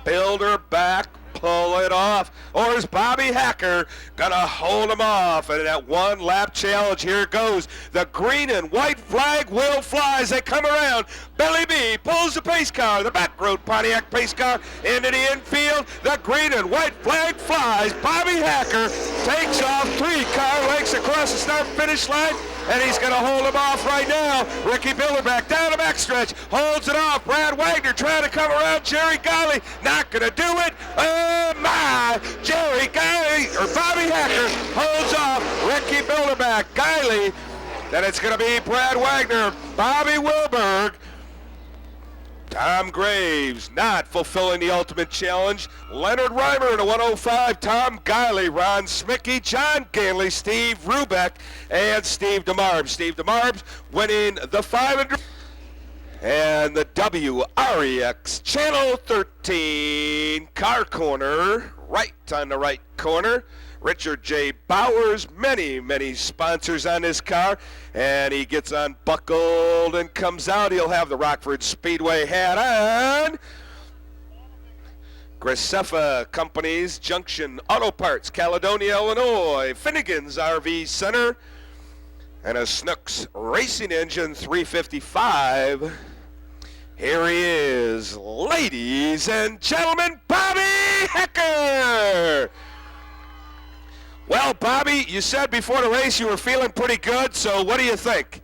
Bilderback pull it off? Or is Bobby Hacker going to hold him off? And that 1-lap challenge, here it goes. The green and white flag will fly as they come around. Billy B pulls the pace car, the back road Pontiac pace car into the infield. The green and white flag flies. Bobby Hacker takes off 3 car lengths across the start-finish line, and he's going to hold him off right now. Ricky Bilderback down the backstretch, holds it off. Brad Wagner trying to come around Jerry Guiley, not going to do it. Oh my! Jerry Guiley, or Bobby Hacker, holds off Ricky Bilderback. Guiley, then it's going to be Brad Wagner, Bobby Wilberg, Tom Graves not fulfilling the ultimate challenge. Leonard Reimer in a 105. Tom Guiley, Ron Smickey, John Ganley, Steve Rubeck, and Steve DeMarbs. Steve DeMarbs winning the 500. And the WREX Channel 13 car corner, right on the right corner. Richard J. Bowers, many sponsors on this car, and he gets unbuckled and comes out. He'll have the Rockford Speedway hat on. Graceffa Companies, Junction Auto Parts, Caledonia, Illinois. Finnegan's RV Center, and a Snooks Racing Engine 355. Here he is, ladies and gentlemen, Bobby Hecker. Well, Bobby, you said before the race you were feeling pretty good, so what do you think?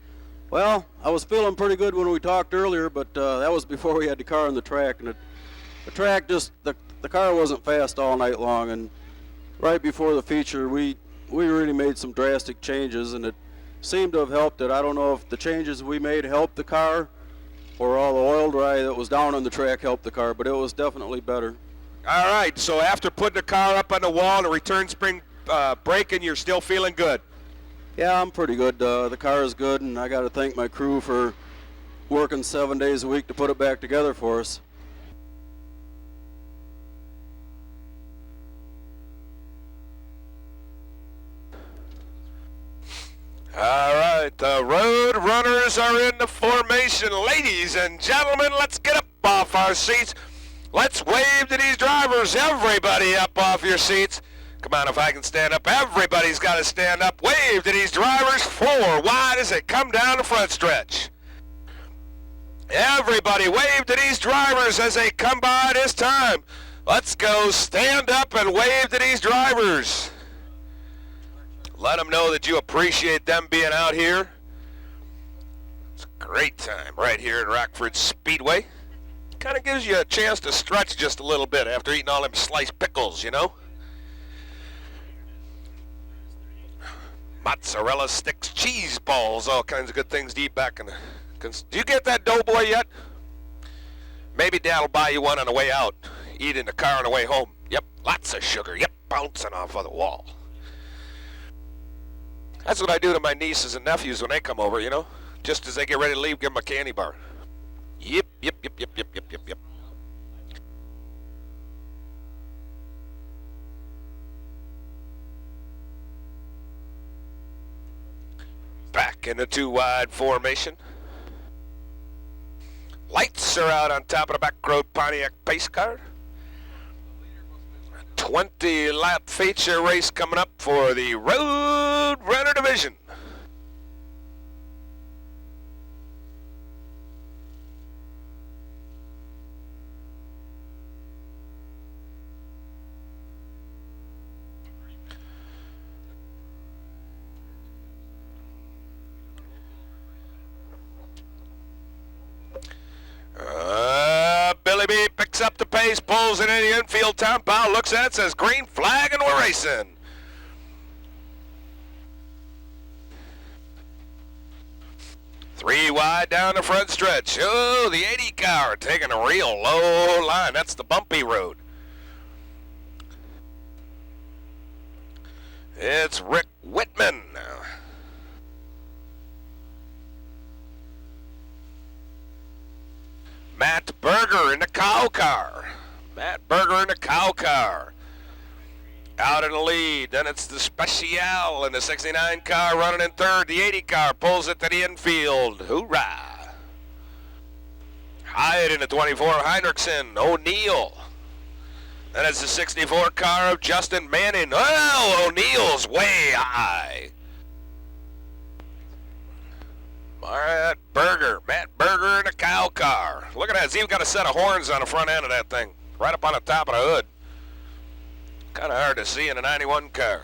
Well, I was feeling pretty good when we talked earlier, but that was before we had the car on the track. And the track just, the car wasn't fast all night long, and right before the feature, we really made some drastic changes, and it seemed to have helped it. I don't know if the changes we made helped the car, or all the oil dry that was down on the track helped the car, but it was definitely better. All right, so after putting the car up on the wall and the return spring breaking, you're still feeling good? Yeah, I'm pretty good. The car is good, and I got to thank my crew for working 7 days a week to put it back together for us. All right, the road runners are in the formation. Ladies and gentlemen, let's get up off our seats. Let's wave to these drivers. Everybody up off your seats. Come on, if I can stand up. Everybody's got to stand up. Wave to these drivers. 4 wide as they come down the front stretch. Everybody wave to these drivers as they come by this time. Let's go stand up and wave to these drivers. Let them know that you appreciate them being out here. It's a great time right here at Rockford Speedway. Kind of gives you a chance to stretch just a little bit after eating all them sliced pickles, you know. Mozzarella sticks, cheese balls, all kinds of good things to eat back in the... Do you get that Doughboy yet? Maybe Dad will buy you one on the way out. Eat in the car on the way home. Yep, lots of sugar. Yep, bouncing off of the wall. That's what I do to my nieces and nephews when they come over, you know. Just as they get ready to leave, give them a candy bar. Yep. Back in the 2 wide formation. Lights are out on top of the back road Pontiac pace car. 20-lap feature race coming up for the Road Runner Division. Billy B picks up the pace, pulls it in the infield. Tom Powell looks at it, says green flag, and we're racing. Three wide down the front stretch. Oh, the 80 car taking a real low line. That's the bumpy road. It's Rick Whitman now. Matt Berger in the cow car. Matt Berger in the cow car. Out in the lead. Then it's the Special in the 69 car running in third. The 80 car pulls it to the infield. Hoorah. Hyde in the 24. Heinrichsen. O'Neill. Then it's the 64 car of Justin Manning. Oh, O'Neill's way high. Matt Berger in a cow car. Look at that. It's even got a set of horns on the front end of that thing. Right up on the top of the hood. Kind of hard to see in a 91 car.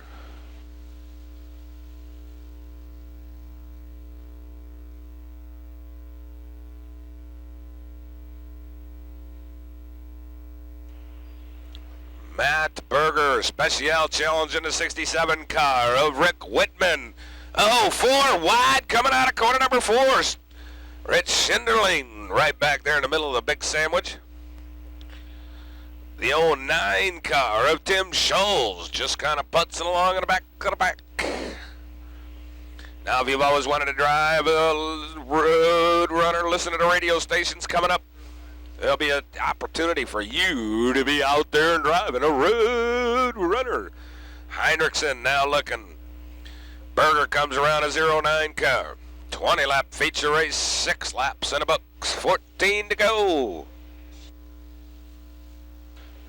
Matt Berger, Special challenge in the 67 car of Rick Whitman. Oh, 4 wide coming out of corner number 4. Rich Schinderling right back there in the middle of the big sandwich. The 09 car of Tim Scholes just kind of putzing along in the back of the back. Now, if you've always wanted to drive a road runner, listen to the radio stations coming up. There'll be an opportunity for you to be out there and driving a road runner. Heinrichsen now looking. Berger comes around a 09 car. 20-lap feature race, 6 laps in the books, 14 to go.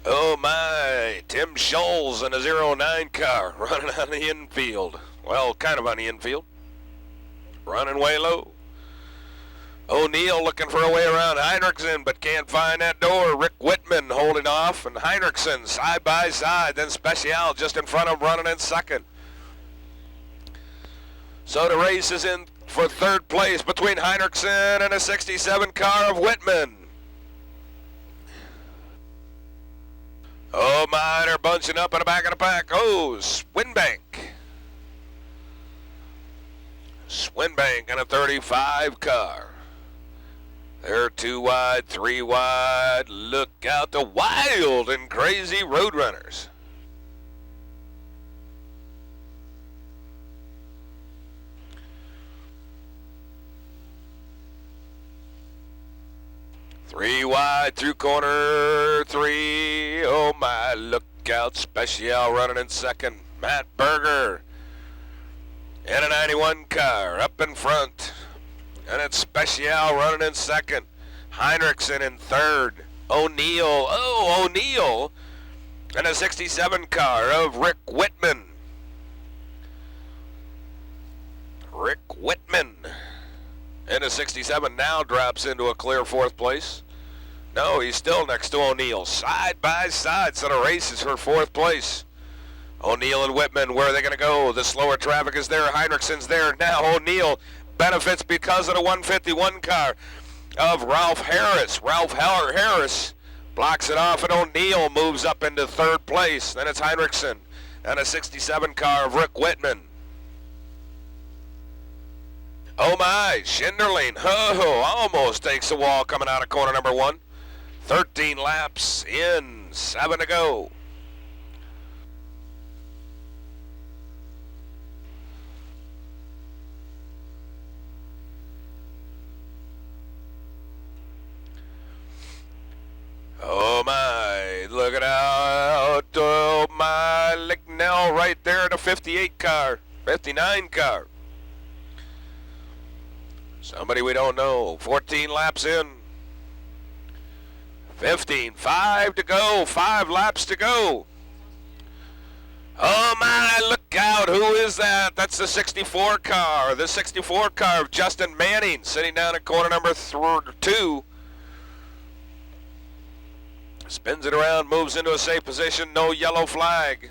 Oh my, Tim Scholes in a 09 car running on the infield. Well, kind of on the infield. running way low. O'Neill looking for a way around Heinrichsen, but can't find that door. Rick Whitman holding off, and Heinrichsen side by side. Then Special just in front of him, running in second. So the race is in for third place between Heinrichsen and a 67 car of Whitman. Oh my, they're bunching up in the back of the pack. Oh, Swinbank. Swinbank in a 35 car. They're 2 wide, 3 wide. Look out, the wild and crazy Roadrunners. Three wide through corner 3. Oh my, look out, Special running in second. Matt Berger in a 91 car up in front. And it's Special running in second. Heinrichsen in third. O'Neill, O'Neill in a 67 car of Rick Whitman. Rick Whitman in a 67 now drops into a clear fourth place. No, he's still next to O'Neill. Side by side, so the race is for fourth place. O'Neill and Whitman, where are they going to go? The slower traffic is there. Heinrichsen's there. Now O'Neill benefits because of the 151 car of Ralph Harris. Ralph Harris blocks it off, and O'Neill moves up into third place. Then it's Heinrichsen and a 67 car of Rick Whitman. Oh my, Schinderling, almost takes the wall coming out of corner number 1. 13 laps in, 7 to go. Oh my, look it out. Oh my, Licknell right there, the 58 car, 59 car. Somebody we don't know. 14 laps in. 15, 5 to go, 5 laps to go. Oh my, look out, who is that? That's the 64 car, the 64 car of Justin Manning, sitting down at corner number 2. Spins it around, moves into a safe position, no yellow flag.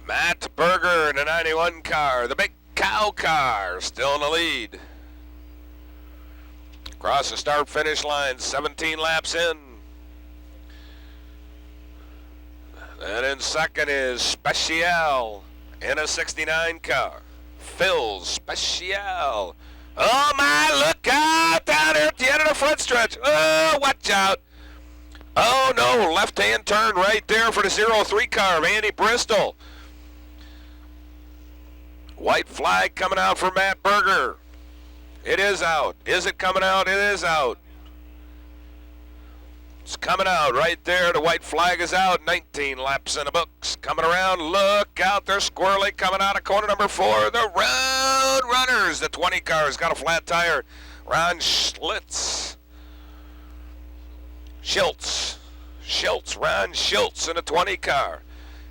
Matt Berger in a 91 car, the big cow car, still in the lead. Across the start-finish line, 17 laps in. And in second is Special in a 69 car. Phil Special. Oh my, look out down there at the end of the front stretch. Oh, watch out. Oh no, left-hand turn right there for the 03 car of Andy Bristol. White flag coming out for Matt Berger. It is out. Is it coming out? It is out. It's coming out right there. The white flag is out. 19 laps in the books. Coming around. Look out. They're squirrely coming out of corner number 4. The Road Runners. The 20 car's got a flat tire. Ron Schultz. Ron Schultz in a 20 car.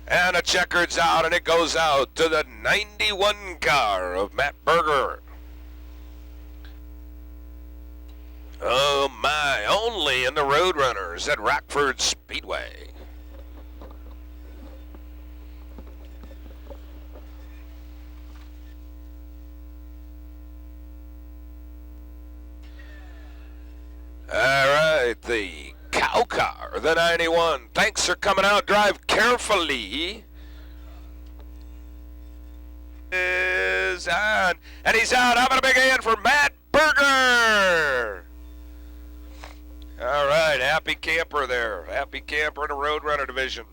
And a checkered's out, and it goes out to the 91 car of Matt Berger. Oh my, only in the Roadrunners at Rockford Speedway. All right, the cow car, the 91. Thanks for coming out. Drive carefully. Is on, and he's out. Having a big hand for Matt Berger. All right, happy camper there. Happy camper in the Roadrunner division.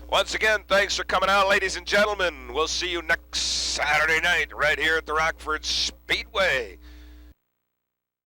Once again, thanks for coming out, ladies and gentlemen. We'll see you next Saturday night right here at the Rockford Speedway.